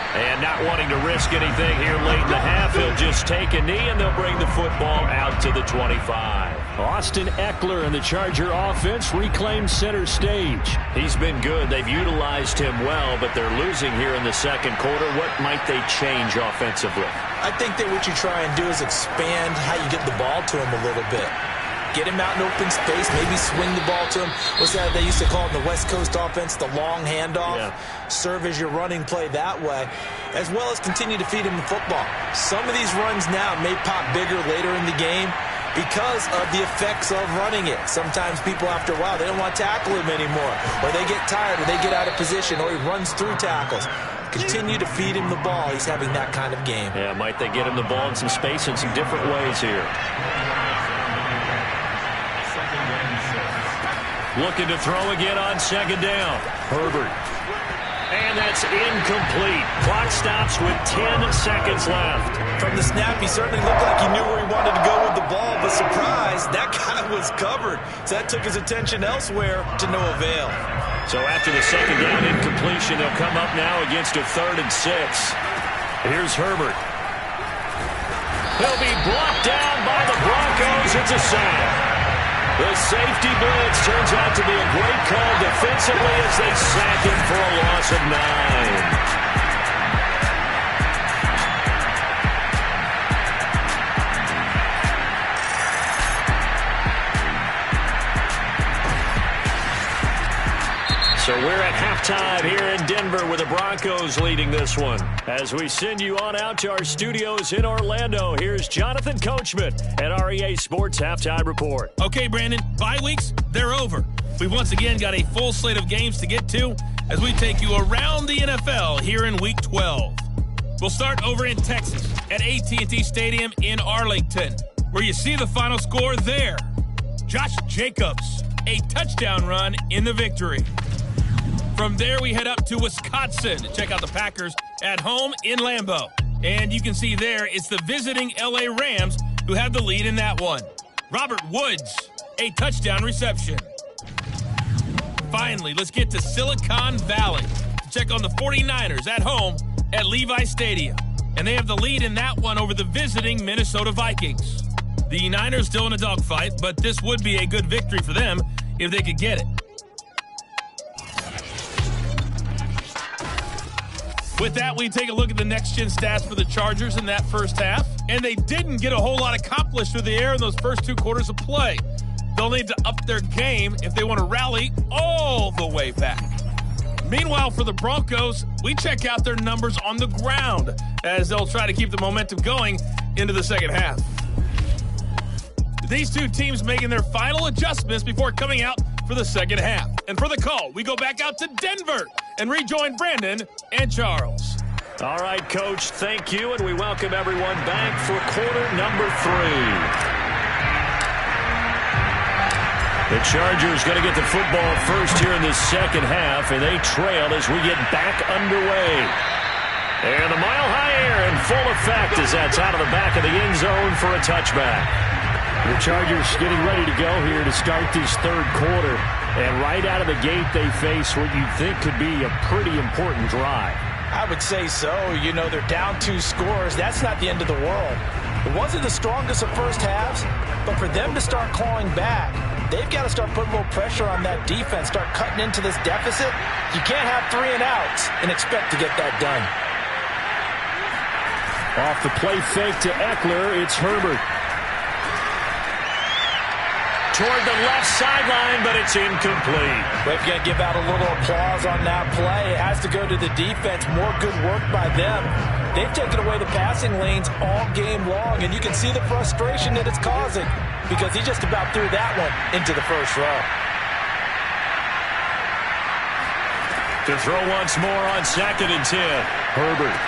Speaker 3: And not wanting to risk anything here late in the half, he'll just take a knee, and they'll bring the football out to the 25.
Speaker 5: Austin Eckler and the Charger offense reclaimed center stage.
Speaker 3: He's been good. They've utilized him well, but they're losing here in the second quarter. What might they change offensively?
Speaker 7: I think that what you try and do is expand how you get the ball to him a little bit. Get him out in open space, maybe swing the ball to him. What's that they used to call in the West Coast offense, the long handoff? Yeah. Serve as your running play that way, as well as continue to feed him the football. Some of these runs now may pop bigger later in the game because of the effects of running it. Sometimes people, after a while, they don't want to tackle him anymore, or they get tired, or they get out of position, or he runs through tackles. Continue to feed him the ball. He's having that kind of game.
Speaker 3: Yeah, might they get him the ball in some space in some different ways here. Looking to throw again on 2nd down. Herbert. And that's incomplete. Clock stops with 10 seconds left.
Speaker 7: From the snap, he certainly looked like he knew where he wanted to go with the ball, but surprise, that guy was covered. So that took his attention elsewhere to no avail.
Speaker 3: So after the 2nd down incompletion, they'll come up now against a 3rd and 6. Here's Herbert. He'll be brought down by the Broncos. It's a sack. The safety blitz turns out to be a great call defensively as they sack him for a loss of 9. So we're at halftime here in Denver with the Broncos leading this one. As we send you on out to our studios in Orlando, here's Jonathan Coachman at our EA Sports Halftime Report.
Speaker 9: Okay, Brandon, bye weeks, they're over. We've once again got a full slate of games to get to as we take you around the NFL here in Week 12. We'll start over in Texas at AT&T Stadium in Arlington, where you see the final score there. Josh Jacobs, a touchdown run in the victory. From there, we head up to Wisconsin to check out the Packers at home in Lambeau. And you can see there, it's the visiting LA Rams who have the lead in that one. Robert Woods, a touchdown reception. Finally, let's get to Silicon Valley to check on the 49ers at home at Levi Stadium. And they have the lead in that one over the visiting Minnesota Vikings. The Niners still in a dogfight, but this would be a good victory for them if they could get it. With that, we take a look at the next-gen stats for the Chargers in that first half. And they didn't get a whole lot accomplished through the air in those first 2 quarters of play. They'll need to up their game if they want to rally all the way back. Meanwhile, for the Broncos, we check out their numbers on the ground as they'll try to keep the momentum going into the second half. These two teams making their final adjustments before coming out for the second half. And for the call, we go back out to Denver and rejoin Brandon and Charles.
Speaker 3: All right, Coach, thank you, and we welcome everyone back for quarter number 3. The Chargers going to get the football first here in the second half, and they trail as we get back underway. And the mile-high air in full effect as that's out of the back of the end zone for a touchback. The Chargers getting ready to go here to start this third quarter. And right out of the gate, they face what you'd think could be a pretty important drive.
Speaker 7: I would say so. You know, they're down 2 scores. That's not the end of the world. It wasn't the strongest of first halves, but for them to start clawing back, they've got to start putting a little pressure on that defense, start cutting into this deficit. You can't have 3 and outs and expect to get that done.
Speaker 3: Off the play fake to Eckler, it's Herbert. Toward the left sideline, but it's incomplete.
Speaker 7: We're going to give out a little applause on that play. It has to go to the defense. More good work by them. They've taken away the passing lanes all game long, and you can see the frustration that it's causing because he just about threw that one into the first row.
Speaker 3: To throw once more on 2nd and 10. Herbert.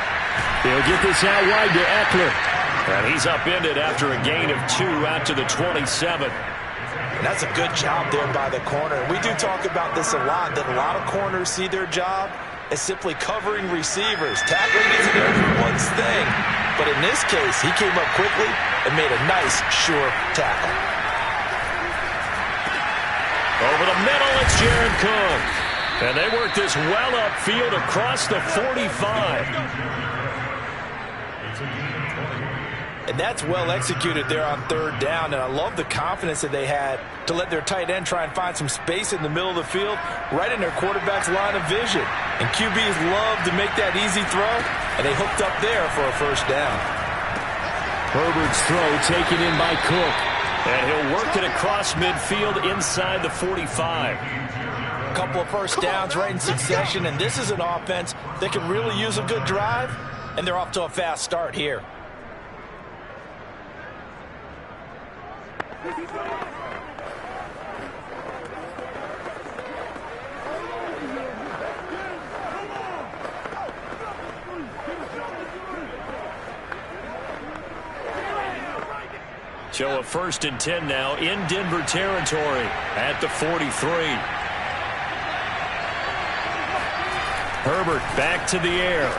Speaker 3: He'll get this out wide to Eckler. And he's upended after a gain of 2 out to the 27.
Speaker 7: And that's a good job there by the corner. We do talk about this a lot, that a lot of corners see their job as simply covering receivers. Tackling isn't everyone's thing. But in this case, he came up quickly and made a nice, sure tackle.
Speaker 3: Over the middle, it's Jared Cook. And they work this well upfield across the 45.
Speaker 7: And that's well executed there on 3rd down. And I love the confidence that they had to let their tight end try and find some space in the middle of the field, right in their quarterback's line of vision. And QBs love to make that easy throw, and they hooked up there for a first down.
Speaker 3: Herbert's throw taken in by Cook. And he'll work it across midfield inside the 45.
Speaker 7: A couple of first downs right in succession, and this is an offense that can really use a good drive, and they're off to a fast start here.
Speaker 3: So a 1st and 10 now in Denver territory at the 43. Herbert back to the air.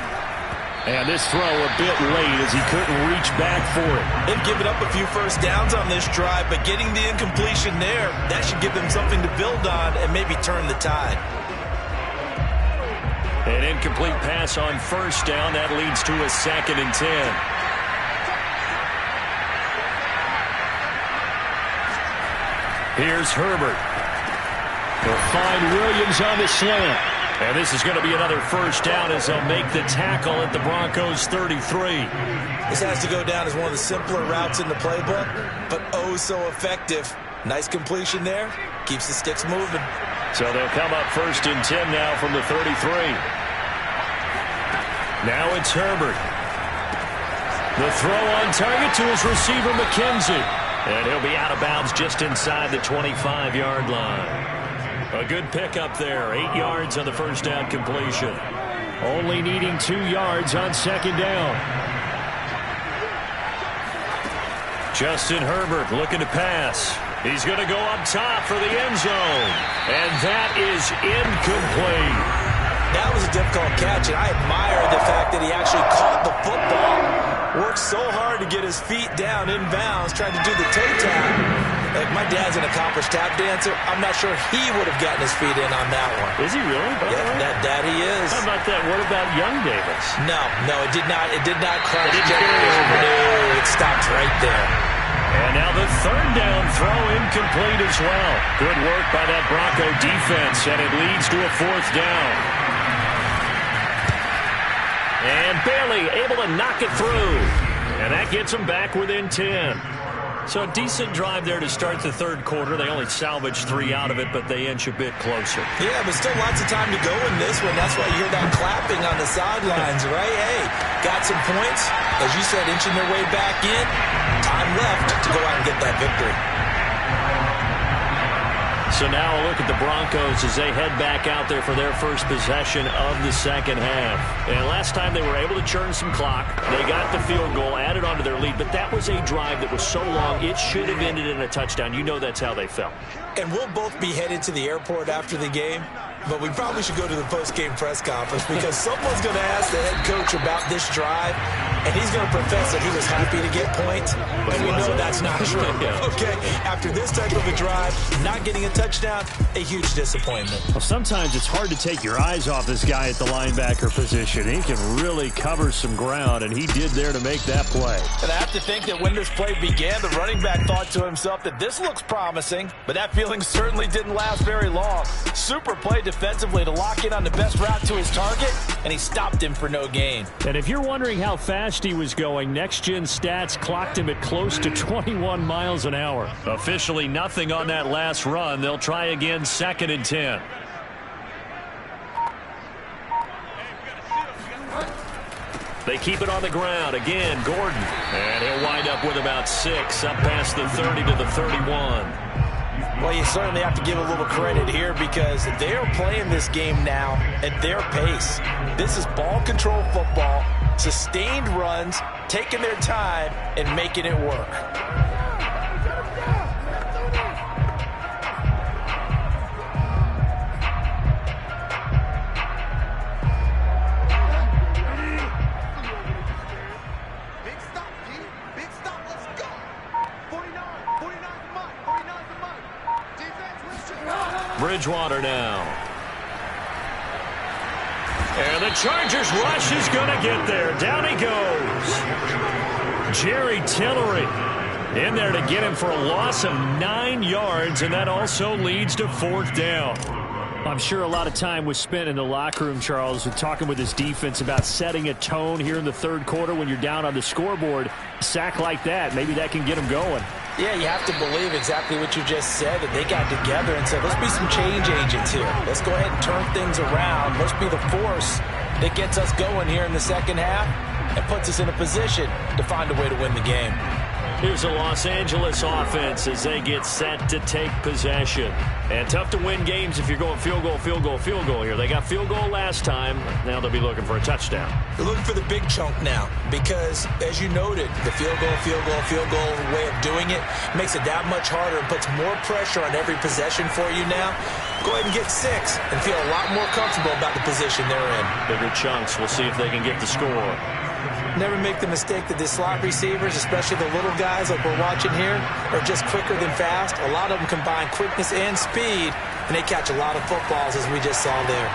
Speaker 3: And this throw a bit late as he couldn't reach back for it.
Speaker 7: They've given up a few first downs on this drive, but getting the incompletion there, that should give them something to build on and maybe turn the tide.
Speaker 3: An incomplete pass on 1st down. That leads to a 2nd and 10. Here's Herbert. He'll find Williams on the slant. And this is going to be another first down as they'll make the tackle at the Broncos 33.
Speaker 7: This has to go down as one of the simpler routes in the playbook, but oh so effective. Nice completion there. Keeps the sticks moving.
Speaker 3: So they'll come up 1st and 10 now from the 33. Now it's Herbert. The throw on target to his receiver, McKenzie. And he'll be out of bounds just inside the 25-yard line. A good pickup there. 8 yards on the first down completion. Only needing 2 yards on 2nd down. Justin Herbert looking to pass. He's going to go up top for the end zone. And that is incomplete.
Speaker 4: That was a difficult catch, and I admire the fact that he actually caught the football. Worked so hard to get his feet down in bounds, tried to do the toe tap. Like, my dad's an accomplished tap dancer. I'm not sure he would have gotten his feet in on that one.
Speaker 3: Is he really?
Speaker 4: Yeah, that he is.
Speaker 3: How about that? What about young Davis?
Speaker 4: No, it did not. It did not crash.
Speaker 3: It didn't carry over.
Speaker 4: No, it stopped right there.
Speaker 3: And now the 3rd down throw incomplete as well. Good work by that Bronco defense, and it leads to a 4th down. And Bailey able to knock it through. And that gets them back within 10. So a decent drive there to start the 3rd quarter. They only salvaged 3 out of it, but they inch a bit closer.
Speaker 4: Yeah, but still lots of time to go in this one. That's why you hear that clapping on the sidelines, right? Hey, got some points. As you said, inching their way back in. Time left to go out and get that victory.
Speaker 3: So now a look at the Broncos as they head back out there for their first possession of the 2nd half. And last time they were able to churn some clock. They got the field goal, added on to their lead, but that was a drive that was so long it should have ended in a touchdown. You know that's how they felt.
Speaker 4: And we'll both be headed to the airport after the game, but we probably should go to the post-game press conference because someone's going to ask the head coach about this drive, and he's going to profess that he was happy to get points, and we know that's not true. Okay, after this type of a drive, not getting a touchdown, a huge disappointment.
Speaker 5: Well, sometimes it's hard to take your eyes off this guy at the linebacker position. He can really cover some ground, and he did there to make that play.
Speaker 7: And I have to think that when this play began, the running back thought to himself that this looks promising, but that feeling certainly didn't last very long. Super play defensively to lock in on the best route to his target, and he stopped him for no gain.
Speaker 5: And if you're wondering how fast he was going, Next Gen Stats clocked him at close to 21 miles an hour.
Speaker 3: Officially nothing on that last run. They'll try again 2nd and 10. They keep it on the ground. Again, Gordon. And he'll wind up with about 6 up past the 30 to the 31.
Speaker 7: Well, you certainly have to give a little credit here because they are playing this game now at their pace. This is ball control football, sustained runs, taking their time, and making it work.
Speaker 3: Bridgewater now. And the Chargers rush is going to get there. Down he goes. Jerry Tillery in there to get him for a loss of 9 yards, and that also leads to 4th down.
Speaker 5: I'm sure a lot of time was spent in the locker room, Charles, with talking with his defense about setting a tone here in the 3rd quarter when you're down on the scoreboard. A sack like that, maybe that can get him going.
Speaker 4: Yeah, you have to believe exactly what you just said, that they got together and said, let's be some change agents here. Let's go ahead and turn things around. Let's be the force that gets us going here in the 2nd half and puts us in a position to find a way to win the game.
Speaker 3: Here's the Los Angeles offense as they get set to take possession. And tough to win games if you're going field goal, field goal, field goal here. They got field goal last time. Now they'll be looking for a touchdown.
Speaker 4: They're looking for the big chunk now because, as you noted, the field goal way of doing it makes it that much harder and puts more pressure on every possession for you now. Go ahead and get 6 and feel a lot more comfortable about the position they're in.
Speaker 3: Bigger chunks. We'll see if they can get the score.
Speaker 4: Never make the mistake that the slot receivers, especially the little guys like we're watching here, are just quicker than fast. A lot of them combine quickness and speed, and they catch a lot of footballs, as we just saw there.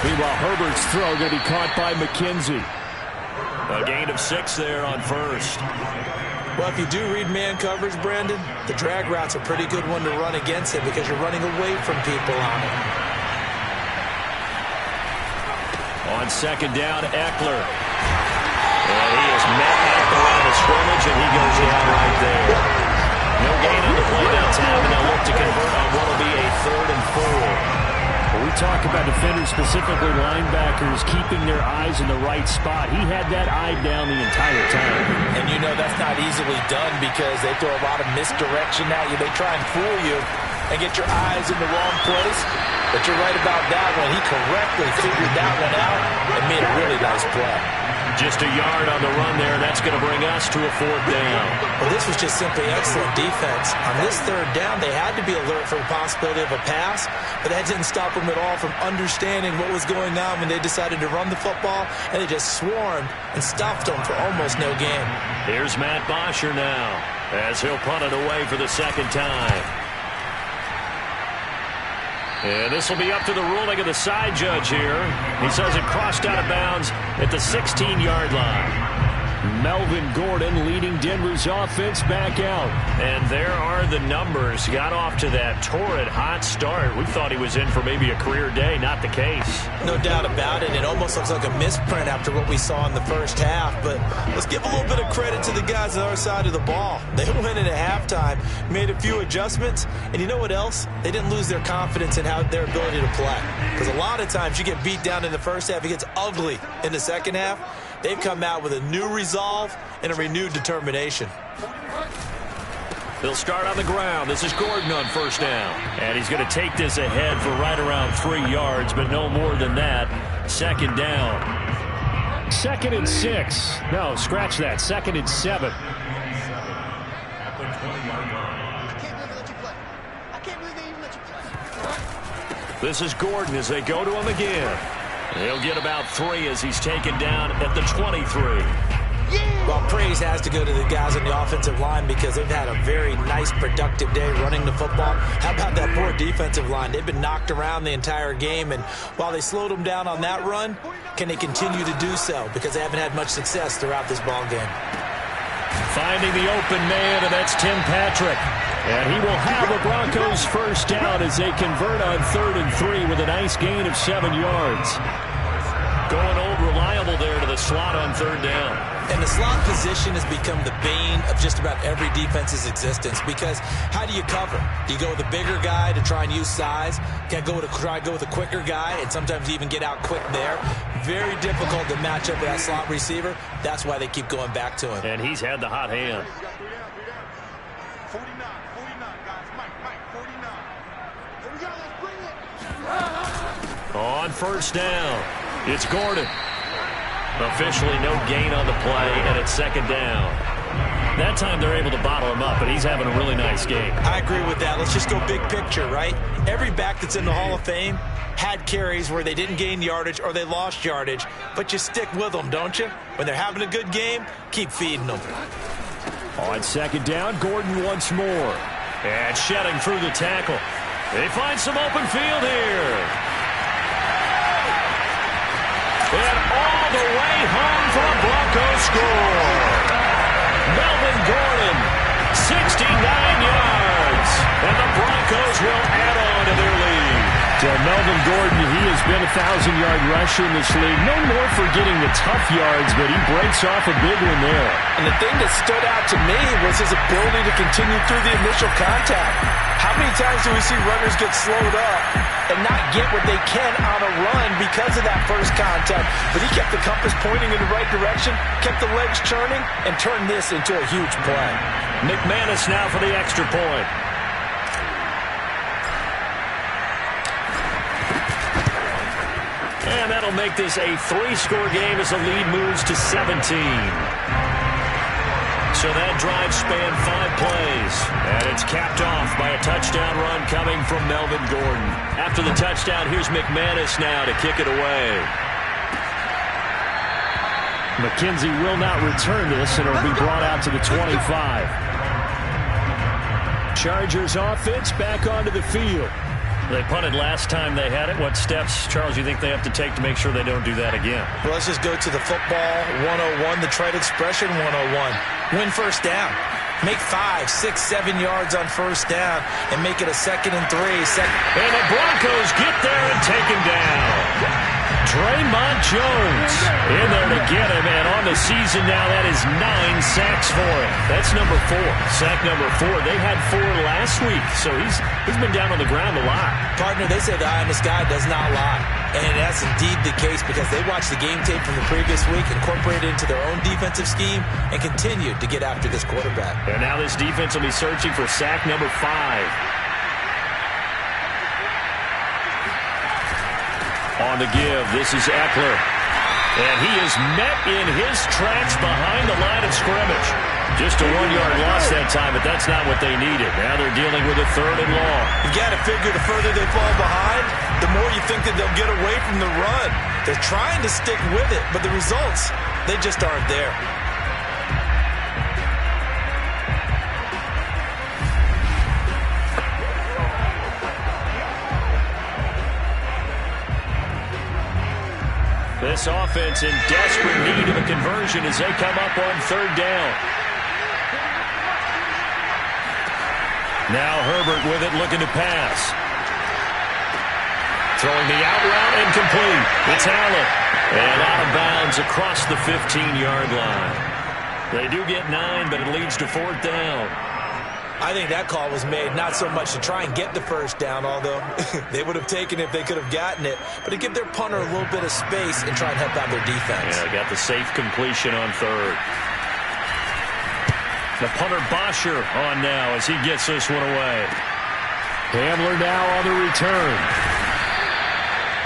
Speaker 5: Meanwhile, Herbert's throw going to be caught by McKenzie.
Speaker 3: A gain of 6 there on 1st.
Speaker 4: Well, if you do read man coverage, Brandon, the drag route's a pretty good one to run against it because you're running away from people on it.
Speaker 3: On 2nd down, Eckler. And he is met at the line of scrimmage, and he goes down right there. No gain on the play that time, and they'll look to convert on what will be a 3rd and 4.
Speaker 5: talk about defenders, specifically linebackers, keeping their eyes in the right spot. He had that eye down the entire time.
Speaker 7: And you know that's not easily done because they throw a lot of misdirection at you. They try and fool you and get your eyes in the wrong place. But you're right about that one. He correctly figured that one out and made a really nice play.
Speaker 3: Just a yard on the run there. That's going to bring us to a 4th down.
Speaker 4: Well, this was just simply excellent defense. On this 3rd down, they had to be alert for the possibility of a pass, but that didn't stop them at all from understanding what was going on when they decided to run the football, and they just swarmed and stuffed them for almost no gain.
Speaker 3: Here's Matt Bosher now as he'll punt it away for the 2nd time. And this will be up to the ruling of the side judge here. He says it crossed out of bounds at the 16-yard line. Melvin Gordon leading Denver's offense back out. And there are the numbers. Got off to that torrid hot start. We thought he was in for maybe a career day. Not the case.
Speaker 4: No doubt about it. It almost looks like a misprint after what we saw in the first half. But let's give a little bit of credit to the guys on our side of the ball. They went in at halftime, made a few adjustments, and you know what else? They didn't lose their confidence in their ability to play. Because a lot of times you get beat down in the first half, it gets ugly in the second half. They've come out with a new resolve and a renewed determination.
Speaker 3: They'll start on the ground. This is Gordon on 1st down. And he's going to take this ahead for right around 3 yards, but no more than that. 2nd down.
Speaker 5: 2nd and 6. No, scratch that. 2nd and 7.
Speaker 6: At the 20-yard line.
Speaker 8: I can't believe they let you play. I can't believe they even let you play.
Speaker 3: This is Gordon as they go to him again. He'll get about 3 as he's taken down at the 23.
Speaker 4: Well, praise has to go to the guys on the offensive line because they've had a very nice, productive day running the football. How about that poor defensive line? They've been knocked around the entire game, and while they slowed them down on that run, can they continue to do so? Because they haven't had much success throughout this ball game.
Speaker 3: Finding the open man, and that's Tim Patrick.
Speaker 5: And he will have a Broncos 1st down as they convert on 3rd and 3 with a nice gain of 7 yards.
Speaker 3: Going old reliable there to the slot on 3rd down.
Speaker 4: And the slot position has become the bane of just about every defense's existence because how do you cover? Do you go with a bigger guy to try and use size? Can I try to go with a quicker guy and sometimes even get out quick there? Very difficult to match up with that slot receiver. That's why they keep going back to him.
Speaker 3: And he's had the hot hand.
Speaker 8: 49, guys. Mike, 49. Here we go, let's bring it.
Speaker 3: On 1st down, it's Gordon. Officially no gain on the play, and it's 2nd down. That time they're able to bottle him up, but he's having a really nice game.
Speaker 4: I agree with that. Let's just go big picture, right? Every back that's in the Hall of Fame had carries where they didn't gain yardage or they lost yardage, but you stick with them, don't you? When they're having a good game, keep feeding them.
Speaker 5: On 2nd down, Gordon once more.
Speaker 3: And shedding through the tackle. They find some open field here. And all the way home for a Broncos score. Melvin Gordon, 69 yards. And the Broncos will add on to their lead.
Speaker 5: So Melvin Gordon, he has been a 1,000-yard rusher in this league. No more for getting the tough yards, but he breaks off a big one there.
Speaker 7: And the thing that stood out to me was his ability to continue through the initial contact. How many times do we see runners get slowed up and not get what they can on a run because of that first contact? But he kept the compass pointing in the right direction, kept the legs churning, and turned this into a huge play.
Speaker 3: McManus now for the extra point. And that'll make this a 3-score game as the lead moves to 17. So that drive spanned 5 plays. And it's capped off by a touchdown run coming from Melvin Gordon. After the touchdown, here's McManus now to kick it away.
Speaker 5: McKenzie will not return this, and it'll be brought out to the 25. Chargers offense back onto the field.
Speaker 3: They punted last time they had it. What steps, Charles, you think they have to take to make sure they don't do that again?
Speaker 4: Well, let's just go to the football 101, the trade expression 101. Win 1st down. Make 5, 6, 7 yards on 1st down and make it a 2nd and 3.
Speaker 3: And the Broncos get there and take him down.
Speaker 5: Draymond Jones in there to get him, and on the season now, that is 9 sacks for him. That's number 4. Sack number 4. They had 4 last week, so he's been down on the ground a lot.
Speaker 4: Partner, they say the eye in the sky does not lie. And that's indeed the case because they watched the game tape from the previous week, incorporated it into their own defensive scheme, and continued to get after this quarterback.
Speaker 5: And now this defense will be searching for sack number 5. On the give, this is Eckler. And he is met in his tracks behind the line of scrimmage. Just a 1-yard loss that time, but that's not what they needed. Now they're dealing with a 3rd and long.
Speaker 4: You've got to figure the further they fall behind, the more you think that they'll get away from the run. They're trying to stick with it, but the results, they just aren't there.
Speaker 5: This offense in desperate need of a conversion as they come up on 3rd down. Now Herbert with it, looking to pass. Throwing the out route, incomplete. It's Allen. And out of bounds across the 15-yard line. They do get 9, but it leads to 4th down.
Speaker 4: I think that call was made not so much to try and get the 1st down, although they would have taken it if they could have gotten it, but to give their punter a little bit of space and try and help out their defense.
Speaker 5: Yeah, got the safe completion on 3rd. The punter Bosher on now as he gets this one away. Hamler now on the return.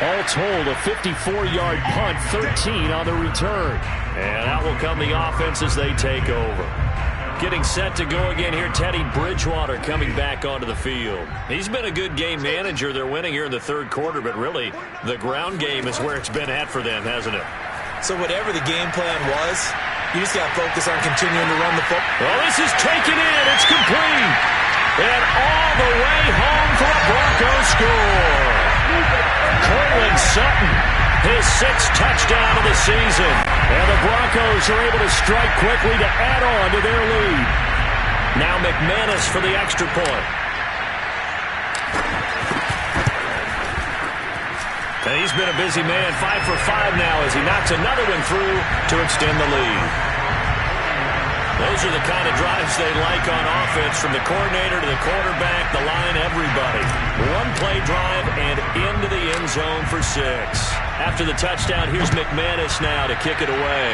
Speaker 5: All told, a 54-yard punt, 13 on the return. And out will come the offense as they take over. Getting set to go again here, Teddy Bridgewater coming back onto the field. He's been a good game manager. They're winning here in the 3rd quarter, but really the ground game is where it's been at for them, hasn't it?
Speaker 4: So whatever the game plan was, you just got to focus on continuing to run the football.
Speaker 5: Well, this is taken in. It's complete. And all the way home for a Broncos score. Cortland Sutton, his 6th touchdown of the season. And the Broncos are able to strike quickly to add on to their lead. Now McManus for the extra point. And he's been a busy man, 5 for 5 now as he knocks another one through to extend the lead. Those are the kind of drives they like on offense, from the coordinator to the quarterback, the line, everybody. 1-play drive and into the end zone for 6. After the touchdown, here's McManus now to kick it away.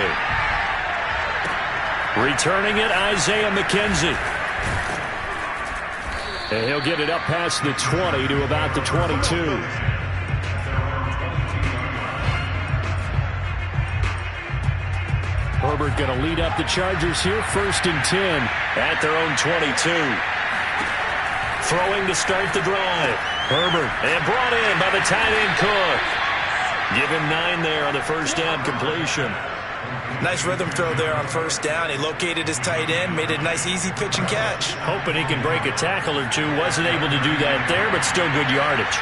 Speaker 5: Returning it, Isaiah McKenzie. And he'll get it up past the 20 to about the 22. Herbert going to lead up the Chargers here, 1st and 10 at their own 22. Throwing to start the drive. Herbert, and brought in by the tight end Cook. Give him 9 there on the 1st down completion.
Speaker 4: Nice rhythm throw there on 1st down. He located his tight end, made it a nice easy pitch and catch.
Speaker 5: Hoping he can break a tackle or two. Wasn't able to do that there, but still good yardage.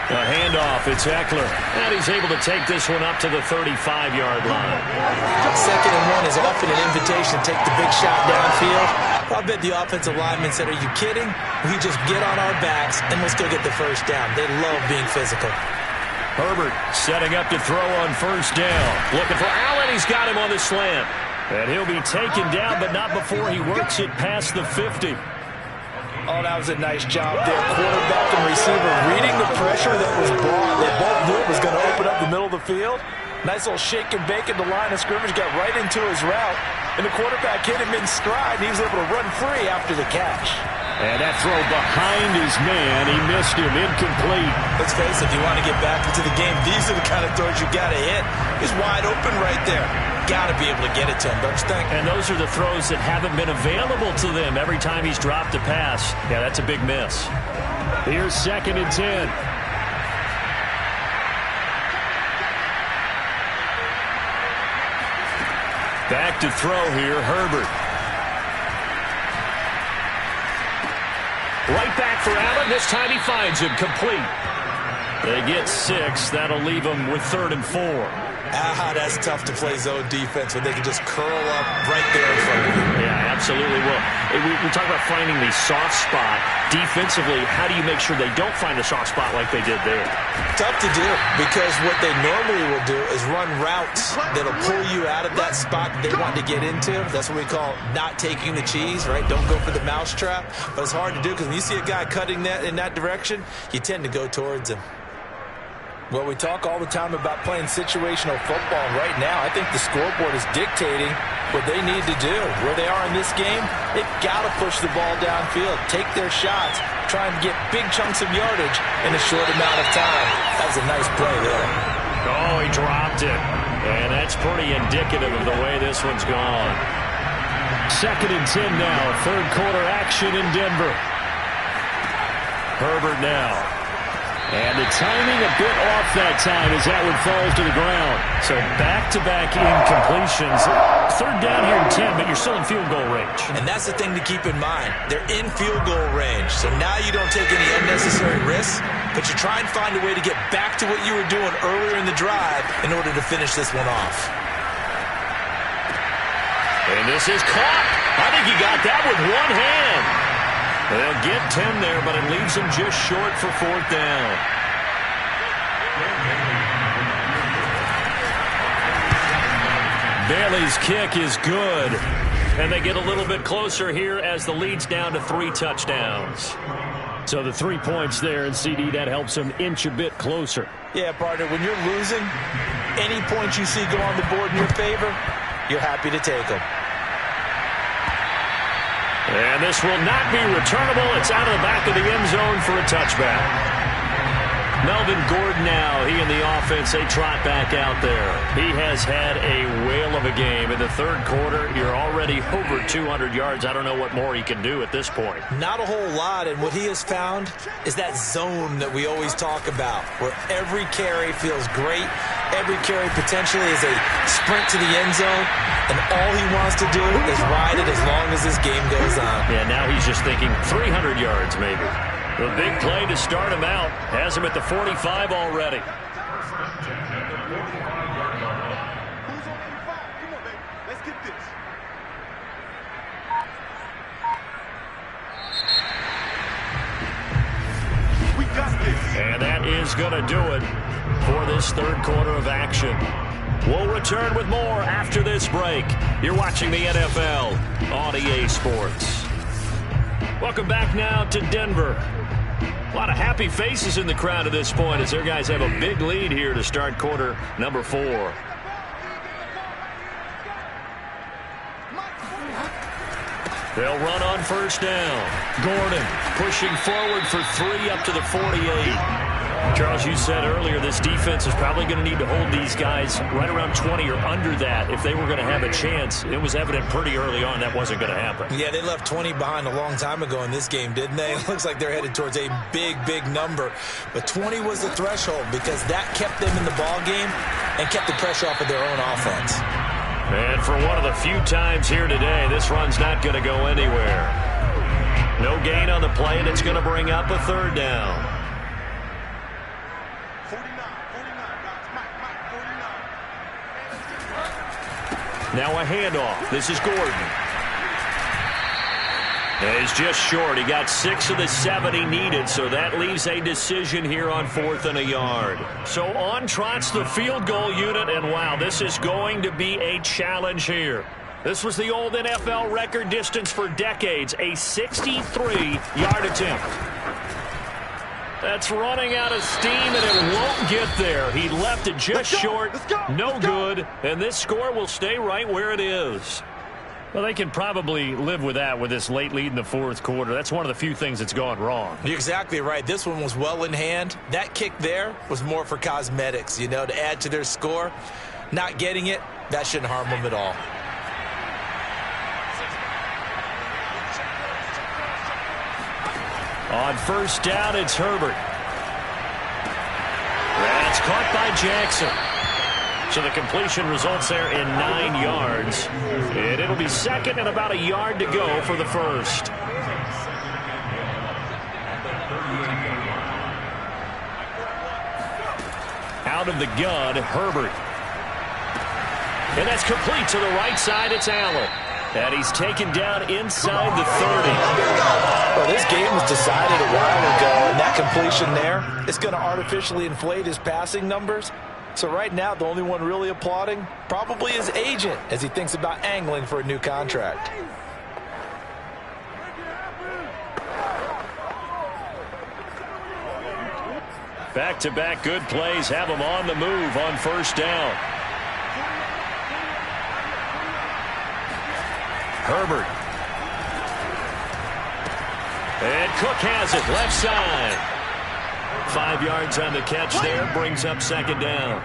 Speaker 5: A handoff, it's Eckler. And he's able to take this one up to the 35-yard line.
Speaker 4: 2nd and 1 is often an invitation to take the big shot downfield. I bet the offensive lineman said, are you kidding? We just get on our backs and we'll still get the 1st down. They love being physical.
Speaker 5: Herbert setting up to throw on 1st down. Looking for Allen. He's got him on the slant. And he'll be taken down, but not before he works it past the 50.
Speaker 7: Oh, that was a nice job there. Quarterback and receiver reading the pressure that was brought. They both knew it was going to open up the middle of the field. Nice little shake and bake at the line of scrimmage. Got right into his route. And the quarterback hit him in stride. And he was able to run free after the catch.
Speaker 5: And that throw behind his man. He missed him. Incomplete.
Speaker 4: Let's face it, if you want to get back into the game, these are the kind of throws you got to hit. He's wide open right there. Got to be able to get it to him, don't you think?
Speaker 5: And those are the throws that haven't been available to them every time he's dropped a pass. Yeah, that's a big miss. Here's 2nd and 10. Back to throw here, Herbert. Right back for Allen. This time he finds him complete. They get 6. That'll leave them with 3rd and 4.
Speaker 4: That's tough to play zone defense when they can just curl up right there in front of you.
Speaker 5: Yeah, absolutely. Well, we talk about finding the soft spot. Defensively, how do you make sure they don't find a soft spot like they did there?
Speaker 4: Tough to do, because what they normally will do is run routes that'll pull you out of that spot that they want to get into. That's what we call not taking the cheese, right? Don't go for the mousetrap. But it's hard to do because when you see a guy cutting that in that direction, you tend to go towards him.
Speaker 7: Well, we talk all the time about playing situational football. Right now, I think the scoreboard is dictating what they need to do. Where they are in this game, they've got to push the ball downfield, take their shots, trying to get big chunks of yardage in a short amount of time. That was a nice play there.
Speaker 5: Oh, he dropped it. And that's pretty indicative of the way this one's gone. 2nd and 10 now. Third quarter action in Denver. Herbert now. And the timing a bit off that time as that one falls to the ground. So back-to-back incompletions. 3rd down here and 10, but you're still in field goal range.
Speaker 4: And that's the thing to keep in mind. They're in field goal range. So now you don't take any unnecessary risks, but you try and find a way to get back to what you were doing earlier in the drive in order to finish this one off.
Speaker 5: And this is caught. I think he got that with one hand. They'll get 10 there, but it leaves him just short for 4th down. Bailey's kick is good. And they get a little bit closer here as the lead's down to 3 touchdowns. So the 3 points there, and CD, that helps them inch a bit closer.
Speaker 7: Yeah, partner, when you're losing, any points you see go on the board in your favor, you're happy to take them.
Speaker 5: And this will not be returnable. It's out of the back of the end zone for a touchback. Melvin Gordon now, he and the offense, they trot back out there. He has had a whale of a game. In the 3rd quarter, you're already over 200 yards. I don't know what more he can do at this point.
Speaker 4: Not a whole lot, and what he has found is that zone that we always talk about, where every carry feels great. Every carry potentially is a sprint to the end zone, and all he wants to do is ride it as long as this game goes on.
Speaker 5: Yeah, now he's just thinking 300 yards maybe. The big play to start him out has him at the 45 already.
Speaker 8: Who's on 85? Come on, baby. Let's get this. We got this.
Speaker 5: And that is going to do it for this 3rd quarter of action. We'll return with more after this break. You're watching the NFL on EA Sports. Welcome back now to Denver. A lot of happy faces in the crowd at this point as their guys have a big lead here to start quarter number 4. They'll run on 1st down. Gordon pushing forward for 3 up to the 48. Charles, you said earlier this defense is probably going to need to hold these guys right around 20 or under that if they were going to have a chance. It was evident pretty early on that wasn't going to happen.
Speaker 4: Yeah, they left 20 behind a long time ago in this game, didn't they? It looks like they're headed towards a big, big number. But 20 was the threshold because that kept them in the ball game and kept the pressure off of their own offense.
Speaker 5: And for one of the few times here today, this run's not going to go anywhere. No gain on the play, and it's going to bring up a 3rd down.
Speaker 8: 49, guys. Mike, 49.
Speaker 5: Now a handoff. This is Gordon. And he's just short. He got 6 of the 7 he needed, so that leaves a decision here on 4th and a yard. So on trots the field goal unit, and wow, this is going to be a challenge here. This was the old NFL record distance for decades, a 63-yard attempt. That's running out of steam, and it won't get there. He left it just short, no good, and this score will stay right where it is. Well, they can probably live with that with this late lead in the 4th quarter. That's one of the few things that's gone wrong.
Speaker 4: You're exactly right. This one was well in hand. That kick there was more for cosmetics, you know, to add to their score. Not getting it, that shouldn't harm them at all.
Speaker 5: On 1st down, it's Herbert. That's caught by Jackson. So the completion results there in 9 yards. And it'll be 2nd and about a yard to go for the 1st. Out of the gun, Herbert. And that's complete to the right side. It's Allen. And he's taken down inside the 30.
Speaker 7: Well, this game was decided a while ago, and that completion there is going to artificially inflate his passing numbers. So right now, the only one really applauding probably his agent as he thinks about angling for a new contract.
Speaker 5: Back-to-back good plays have him on the move on first down. Herbert. And Cook has it, left side. 5 yards on the catch there, brings up second down.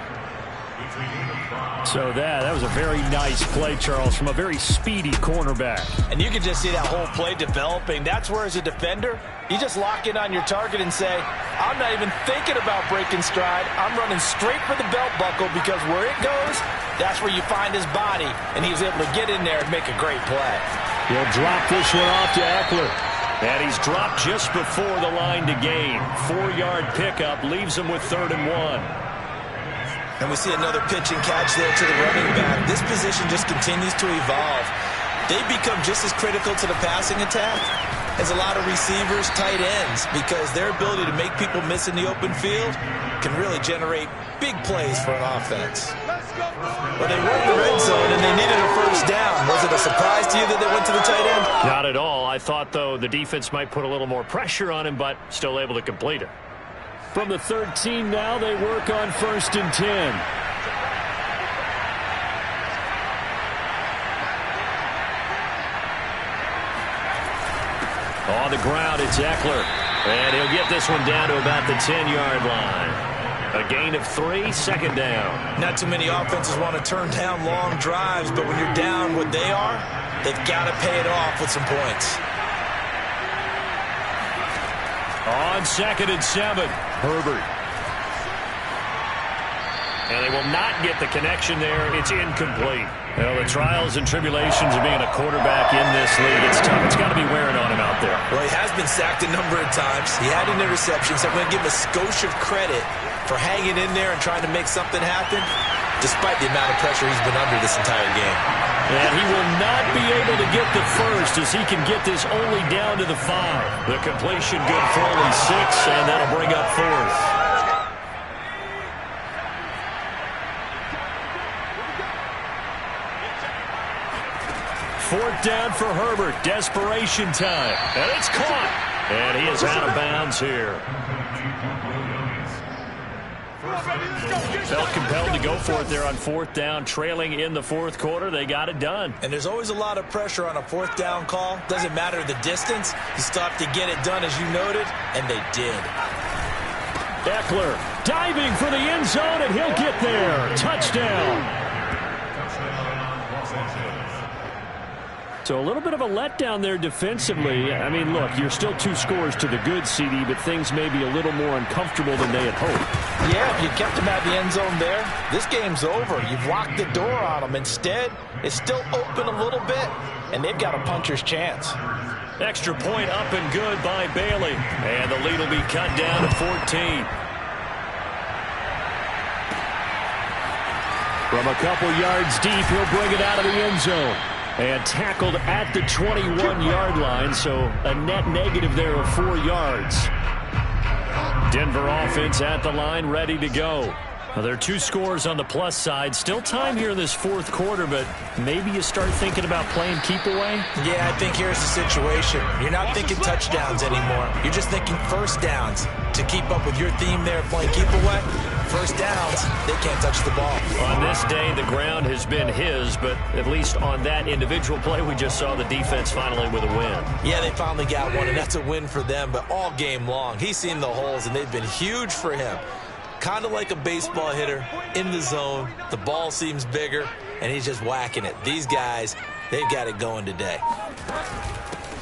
Speaker 3: So that was a very nice play, Charles, from a very speedy cornerback.
Speaker 7: And you can just see that whole play developing. That's where, as a defender, you just lock in on your target and say, I'm not even thinking about breaking stride. I'm running straight for the belt buckle, because where it goes, that's where you find his body. And he was able to get in there and make a great play.
Speaker 5: He'll drop this one off to Eckler. And he's dropped just before the line to gain. 4-yard pickup leaves him with 3rd and 1.
Speaker 4: And we see another pitch and catch there to the running back. This position just continues to evolve. They become just as critical to the passing attack as a lot of receivers, tight ends, because their ability to make people miss in the open field can really generate big plays for an offense. Well, they were in the red zone, and they needed a first down. Was it a surprise to you that they went to the tight end?
Speaker 5: Not at all. I thought, though, the defense might put a little more pressure on him, but still able to complete it.
Speaker 3: From the 13 now, they work on 1st and 10.
Speaker 5: On the ground, it's Eckler. And he'll get this one down to about the 10-yard line. A gain of 3, second down.
Speaker 4: Not too many offenses want to turn down long drives, but when you're down what they are, they've got to pay it off with some points.
Speaker 5: On 2nd and 7, Herbert. And they will not get the connection there. It's incomplete. Well, the trials and tribulations of being a quarterback in this league, it's tough. It's got to be wearing on him out there.
Speaker 4: Well, he has been sacked a number of times. He had an interception, so I'm going to give him a skosh of credit for hanging in there and trying to make something happen, despite the amount of pressure he's been under this entire game.
Speaker 5: And he will not be able to get the first, as he can get this only down to the 5. The completion good for only 6, and that'll bring up 4th. Fourth down for Herbert. Desperation time. And it's caught. And he is out of bounds here. Felt compelled to go for it there on 4th down, trailing in the 4th quarter. They got it done.
Speaker 4: And there's always a lot of pressure on a 4th down call. Doesn't matter the distance. You still have to get it done, as you noted, and they did.
Speaker 3: Eckler diving for the end zone, and he'll get there. Touchdown. So a little bit of a letdown there defensively. I mean, look, you're still 2 scores to the good, CD, but things may be a little more uncomfortable than they had hoped.
Speaker 7: Yeah, if you kept them at the end zone there, this game's over. You've locked the door on them. Instead, it's still open a little bit, and they've got a puncher's chance.
Speaker 5: Extra point up and good by Bailey. And the lead will be cut down to 14.
Speaker 3: From a couple yards deep, he'll bring it out of the end zone. And tackled at the 21-yard line, so a net negative there of 4 yards. Denver offense at the line, ready to go. Well, there are 2 scores on the plus side. Still time here in this 4th quarter, but maybe you start thinking about playing keep away?
Speaker 4: Yeah, I think here's the situation. You're not thinking touchdowns anymore. You're just thinking first downs. To keep up with your theme there, playing keep away, first downs, they can't touch the ball.
Speaker 5: On this day, the ground has been his, but at least on that individual play, we just saw the defense finally with a win.
Speaker 4: Yeah, they finally got one, and that's a win for them, but all game long, he's seen the holes, and they've been huge for him. Kind of like a baseball hitter in the zone. The ball seems bigger, and he's just whacking it. These guys, they've got it going today.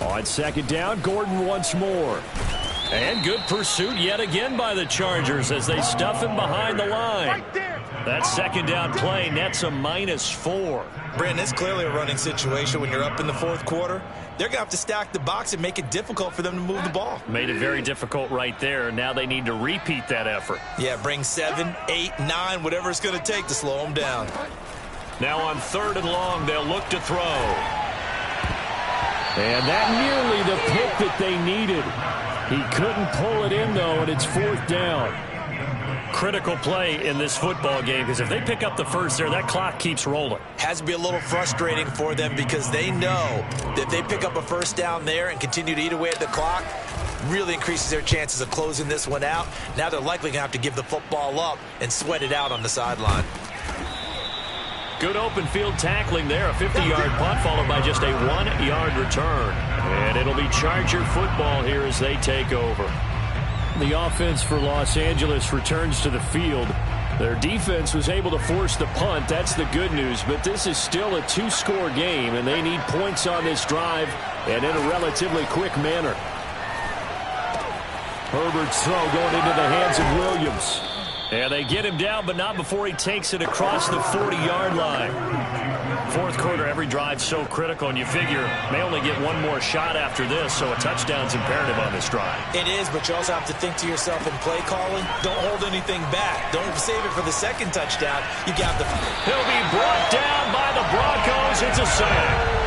Speaker 3: On 2nd down, Gordon once more.
Speaker 5: And good pursuit yet again by the Chargers as they stuff him behind the line. That 2nd down play nets a -4.
Speaker 4: Brandon, it's clearly a running situation when you're up in the 4th quarter. They're going to have to stack the box and make it difficult for them to move the ball.
Speaker 5: Made it very difficult right there. Now they need to repeat that effort.
Speaker 4: Yeah, bring 7, 8, 9, whatever it's going to take to slow them down.
Speaker 3: Now on 3rd and long, they'll look to throw. And that nearly the pick that they needed. He couldn't pull it in, though, and it's 4th down. Critical play in this football game, because if they pick up the first there, that clock keeps rolling.
Speaker 4: Has to be a little frustrating for them because they know that if they pick up a first down there and continue to eat away at the clock, really increases their chances of closing this one out. Now they're likely going to have to give the football up and sweat it out on the sideline.
Speaker 3: Good open field tackling there. A 50-yard punt followed by just a 1-yard return. And it'll be Charger football here as they take over. The offense for Los Angeles returns to the field. Their defense was able to force the punt. That's the good news. But this is still a 2-score game, and they need points on this drive and in a relatively quick manner. Herbert's throw going into the hands of Williams. And they get him down, but not before he takes it across the 40-yard line. 4th quarter, every drive so critical, and you figure may only get one more shot after this, so a touchdown's imperative on this drive.
Speaker 4: It is, but you also have to think to yourself in play calling, don't hold anything back. Don't save it for the second touchdown. You got the...
Speaker 3: He'll be brought down by the Broncos. It's a sack.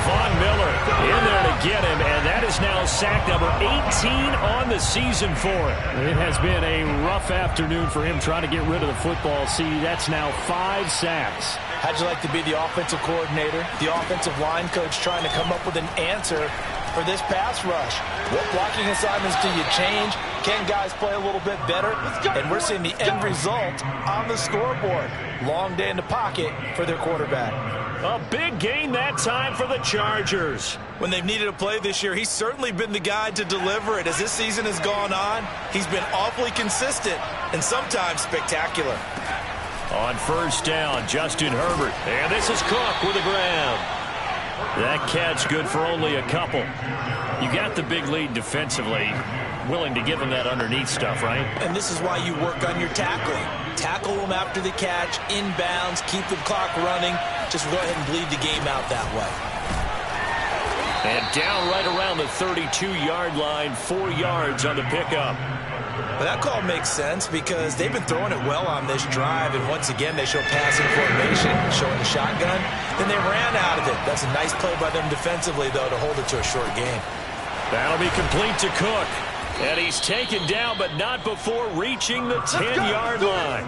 Speaker 3: Von Miller in there to get him, and that is now sack number 18 on the season for him. It has been a rough afternoon for him trying to get rid of the football. See, that's now 5 sacks.
Speaker 7: How'd you like to be the offensive coordinator, the offensive line coach trying to come up with an answer for this pass rush? What blocking assignments do you change? Can guys play a little bit better? And we're seeing the end result on the scoreboard. Long day in the pocket for their quarterback.
Speaker 3: A big gain that time for the Chargers.
Speaker 4: When they've needed a play this year, he's certainly been the guy to deliver it. As this season has gone on, he's been awfully consistent and sometimes spectacular.
Speaker 3: On 1st down, Justin Herbert. And this is Cook with the ground. That catch good for only a couple. You got the big lead defensively. Willing to give him that underneath stuff, right?
Speaker 4: And this is why you work on your tackling. Tackle them after the catch, inbounds, keep the clock running. Just go ahead and bleed the game out that way.
Speaker 3: And down right around the 32-yard line, 4 yards on the pickup.
Speaker 4: But that call makes sense because they've been throwing it well on this drive, and once again they show passing formation, showing the shotgun. Then they ran out of it. That's a nice play by them defensively, though, to hold it to a short game.
Speaker 3: That'll be complete to Cook. And he's taken down, but not before reaching the 10-yard line.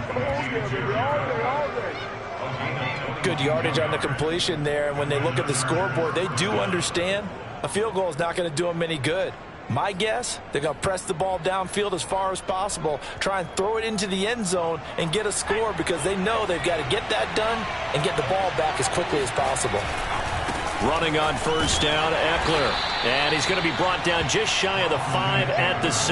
Speaker 7: Good yardage on the completion there. And when they look at the scoreboard, they do understand a field goal is not going to do them any good. My guess, they're going to press the ball downfield as far as possible, try and throw it into the end zone and get a score because they know they've got to get that done and get the ball back as quickly as possible.
Speaker 3: Running on 1st down, Eckler. And he's going to be brought down just shy of the 5 at the 6.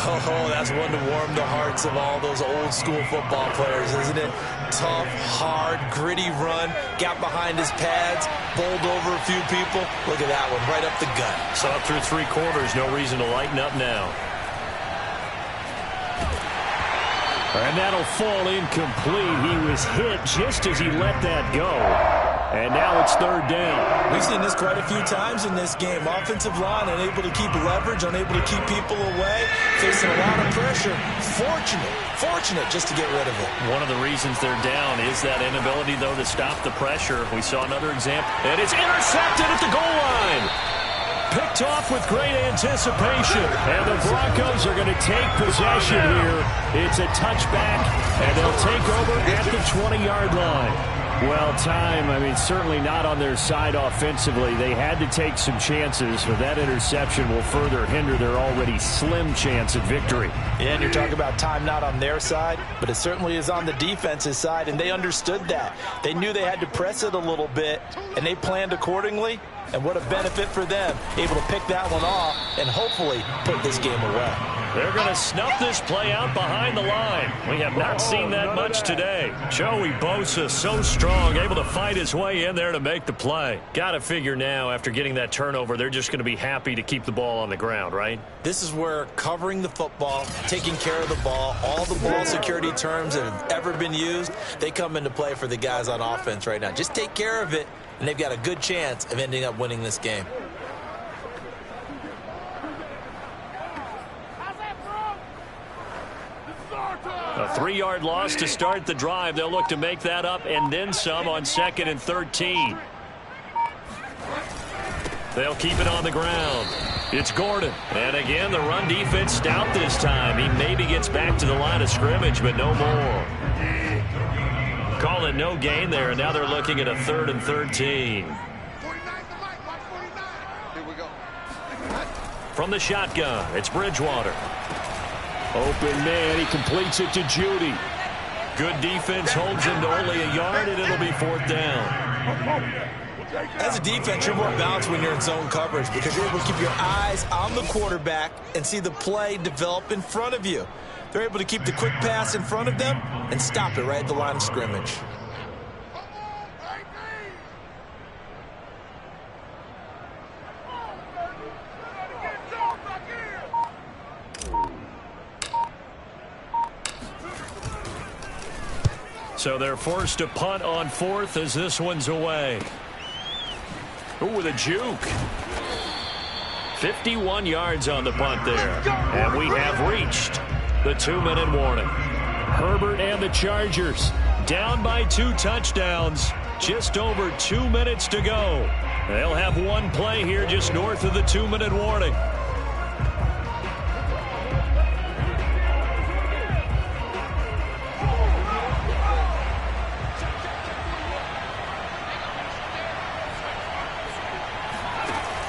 Speaker 4: Oh, that's one to warm the hearts of all those old school football players, isn't it? Tough, hard, gritty run, got behind his pads, bowled over a few people. Look at that one, right up the gut.
Speaker 3: So up through 3 quarters, no reason to lighten up now. And that'll fall incomplete. He was hit just as he let that go. And now it's 3rd down.
Speaker 4: We've seen this quite a few times in this game. Offensive line unable to keep leverage, unable to keep people away, facing a lot of pressure. Fortunate just to get rid of it.
Speaker 3: One of the reasons they're down is that inability, though, to stop the pressure. We saw another example. And it's intercepted at the goal line. Picked off with great anticipation. And the Broncos are going to take possession here. It's a touchback, and they'll take over at the 20-yard line. Well, certainly not on their side offensively. They had to take some chances, but that interception will further hinder their already slim chance at victory.
Speaker 7: Yeah, and you're talking about time not on their side, but it certainly is on the defense's side, and they understood that. They knew they had to press it a little bit, and they planned accordingly. And what a benefit for them, able to pick that one off and hopefully put this game away.
Speaker 3: They're going to snuff this play out behind the line. We have not seen that much today. Joey Bosa, so strong, able to fight his way in there to make the play. Got to figure now, after getting that turnover, they're just going to be happy to keep the ball on the ground, right?
Speaker 4: This is where covering the football, taking care of the ball, all the ball security terms that have ever been used, they come into play for the guys on offense right now. Just take care of it, and they've got a good chance of ending up winning this game.
Speaker 3: A
Speaker 5: 3-yard loss to start the drive. They'll look to make that up and then some on 2nd and 13. They'll keep it on the ground. It's Gordon. And again, the run defense stout this time. He maybe gets back to the line of scrimmage, but no more. Call it no gain there, and now they're looking at a 3rd and 13. From the shotgun, it's Bridgewater.
Speaker 3: Open man, he completes it to Judy.
Speaker 5: Good defense holds him to only a yard, and it'll be 4th down.
Speaker 4: As a defense, you're more balanced when you're in zone coverage because you're able to keep your eyes on the quarterback and see the play develop in front of you. They're able to keep the quick pass in front of them and stop it right at the line of scrimmage.
Speaker 5: So they're forced to punt on 4th as this one's away. Ooh, with a juke. 51 yards on the punt there. And we have reached the 2-minute warning.
Speaker 3: Herbert and the Chargers
Speaker 5: down by 2 touchdowns. Just over 2 minutes to go. They'll have one play here just north of the 2-minute warning.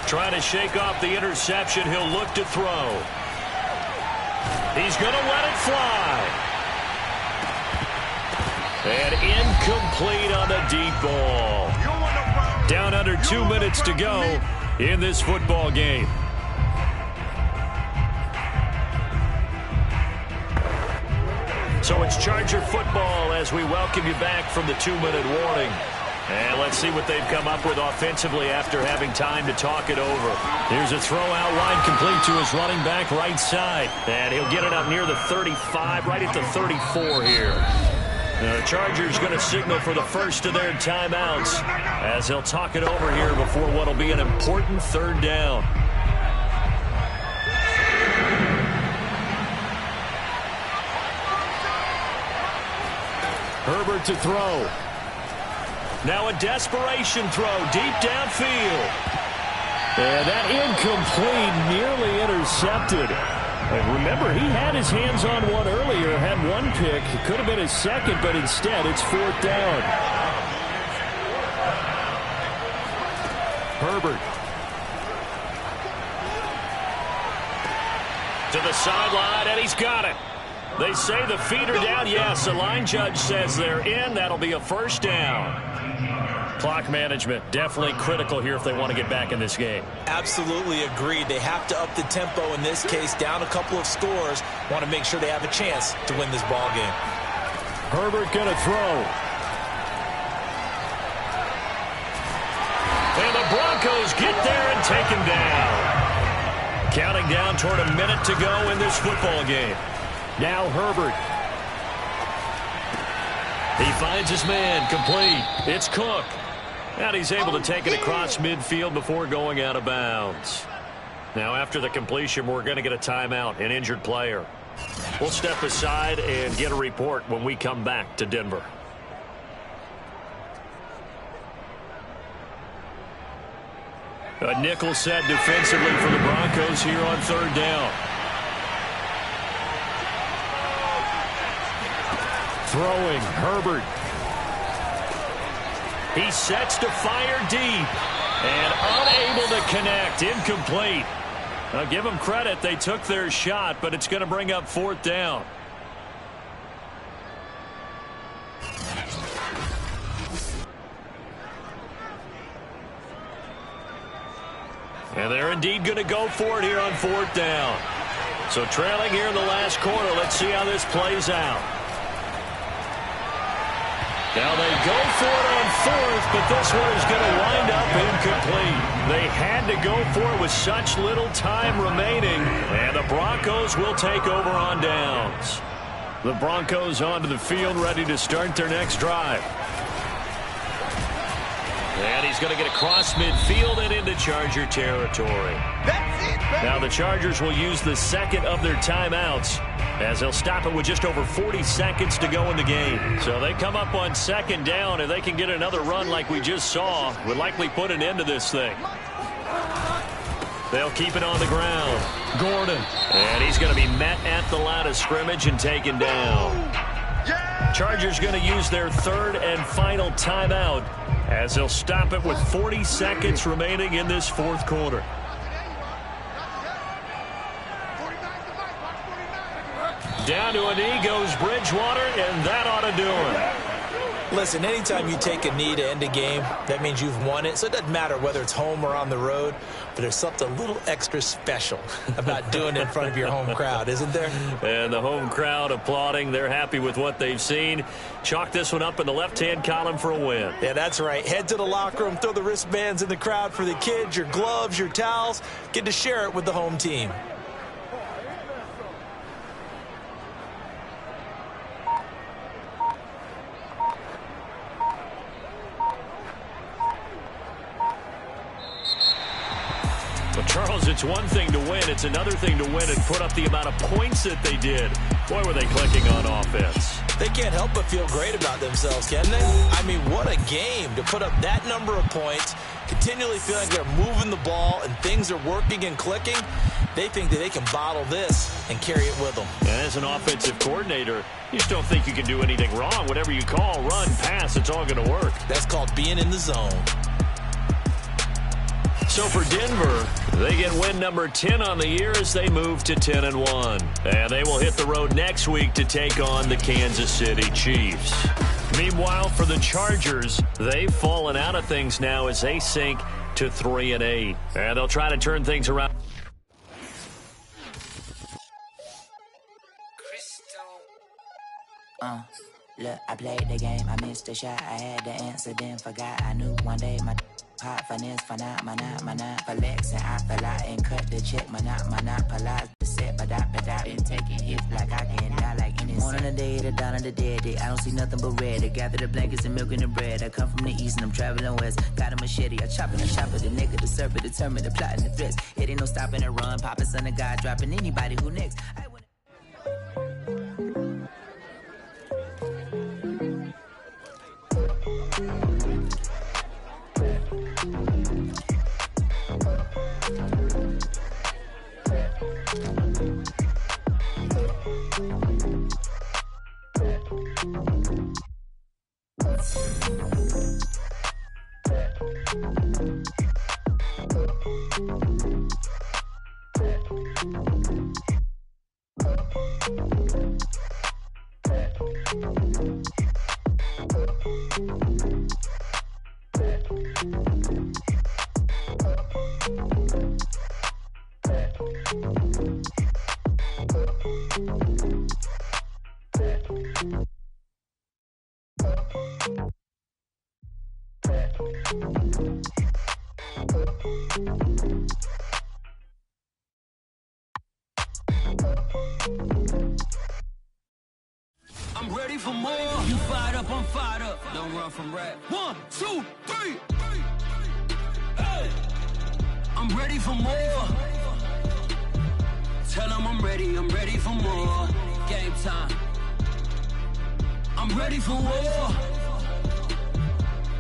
Speaker 5: Trying to shake off the interception. He'll look to throw. He's going to let it fly. And incomplete on the deep ball. Down under 2 minutes to go in this football game. So it's Charger football as we welcome you back from the 2-minute warning. And let's see what they've come up with offensively after having time to talk it over. Here's a throw out wide complete to his running back right side. And he'll get it up near the 35, right at the 34 here. The Chargers going to signal for the first of their timeouts as they'll talk it over here before what will be an important 3rd down.
Speaker 3: Herbert to throw.
Speaker 5: Now a desperation throw deep downfield.
Speaker 3: And that incomplete, nearly intercepted. And remember, he had his hands on one earlier, had one pick. It could have been his second, but instead it's 4th down. Herbert.
Speaker 5: To the sideline, and he's got it. They say the feet are down. Yes, the line judge says they're in. That'll be a 1st down. Clock management definitely critical here if they want to get back in this game.
Speaker 4: Absolutely agreed. They have to up the tempo in this case, down a couple of scores. Want to make sure they have a chance to win this ball game.
Speaker 3: Herbert going to throw.
Speaker 5: And the Broncos get there and take him down. Counting down toward a minute to go in this football game.
Speaker 3: Now Herbert.
Speaker 5: He finds his man, complete. It's Cook. And he's able to take it across midfield before going out of bounds. Now after the completion, we're going to get a timeout, an injured player. We'll step aside and get a report when we come back to Denver. A nickel set defensively for the Broncos here on 3rd down.
Speaker 3: Throwing, Herbert.
Speaker 5: He sets to fire deep and unable to connect. Incomplete. I'll give them credit. They took their shot, but it's going to bring up 4th down. And they're indeed going to go for it here on 4th down. So trailing here in the last quarter. Let's see how this plays out. Now they go for it on 4th, but this one is going to wind up incomplete. They had to go for it with such little time remaining, and the Broncos will take over on downs. The Broncos onto the field, ready to start their next drive.
Speaker 3: And he's going to get across midfield and into Charger territory.
Speaker 8: That's it, baby.
Speaker 3: Now the Chargers will use the second of their timeouts as they'll stop it with just over 40 seconds to go in the game. So they come up on second down. If they can get another run like we just saw, would likely put an end to this thing. They'll keep it on the ground. Gordon. And he's going to be met at the line of scrimmage and taken down. Chargers going to use their third and final timeout as they'll stop it with 40 seconds remaining in this fourth quarter. Down to a knee goes Bridgewater, and that ought to do it.
Speaker 4: Listen, anytime you take a knee to end a game, that means you've won it. So it doesn't matter whether it's home or on the road, but there's something a little extra special about doing it in front of your home crowd, isn't there?
Speaker 3: And the home crowd applauding. They're happy with what they've seen. Chalk this one up in the left-hand column for a win.
Speaker 4: Yeah, that's right. Head to the locker room, throw the wristbands in the crowd for the kids, your gloves, your towels. Get to share it with the home team.
Speaker 3: Well, Charles, it's one thing to win. It's another thing to win and put up the amount of points that they did. Boy, were they clicking on offense.
Speaker 4: They can't help but feel great about themselves, can they? I mean, what a game to put up that number of points, continually feel like they're moving the ball and things are working and clicking. They think that they can bottle this and carry it with them.
Speaker 3: And as an offensive coordinator, you just don't think you can do anything wrong. Whatever you call, run, pass, it's all going to work.
Speaker 4: That's called being in the zone.
Speaker 3: So for Denver, they get win number 10 on the year as they move to 10-1. And they will hit the road next week to take on the Kansas City Chiefs. Meanwhile, for the Chargers, they've fallen out of things now as they sink to 3-8. And they'll try to turn things around.
Speaker 10: Look, I played the game, I missed the shot, I had the answer, then forgot. I knew one day my hot finesse, for flex, and I fell out and cut the check, monopolize the set, but I been taking hits like I can die like any one on the day, the dawn of the dead day. I don't see nothing but red. I gather the blankets and milk and the bread. I come from the east and I'm traveling west. Got a machete, I chop it, the nigga, the serpent, determined, the plot and the threats. It ain't no stopping and run, popping son of God, dropping anybody who next.
Speaker 1: I'm ready for more. You fired up, I'm fired up. Don't run from rap. 1, 2, 3. Hey. I'm ready for more. Tell them I'm ready for more. Game time. I'm ready for war.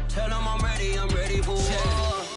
Speaker 1: Tell them I'm ready for war.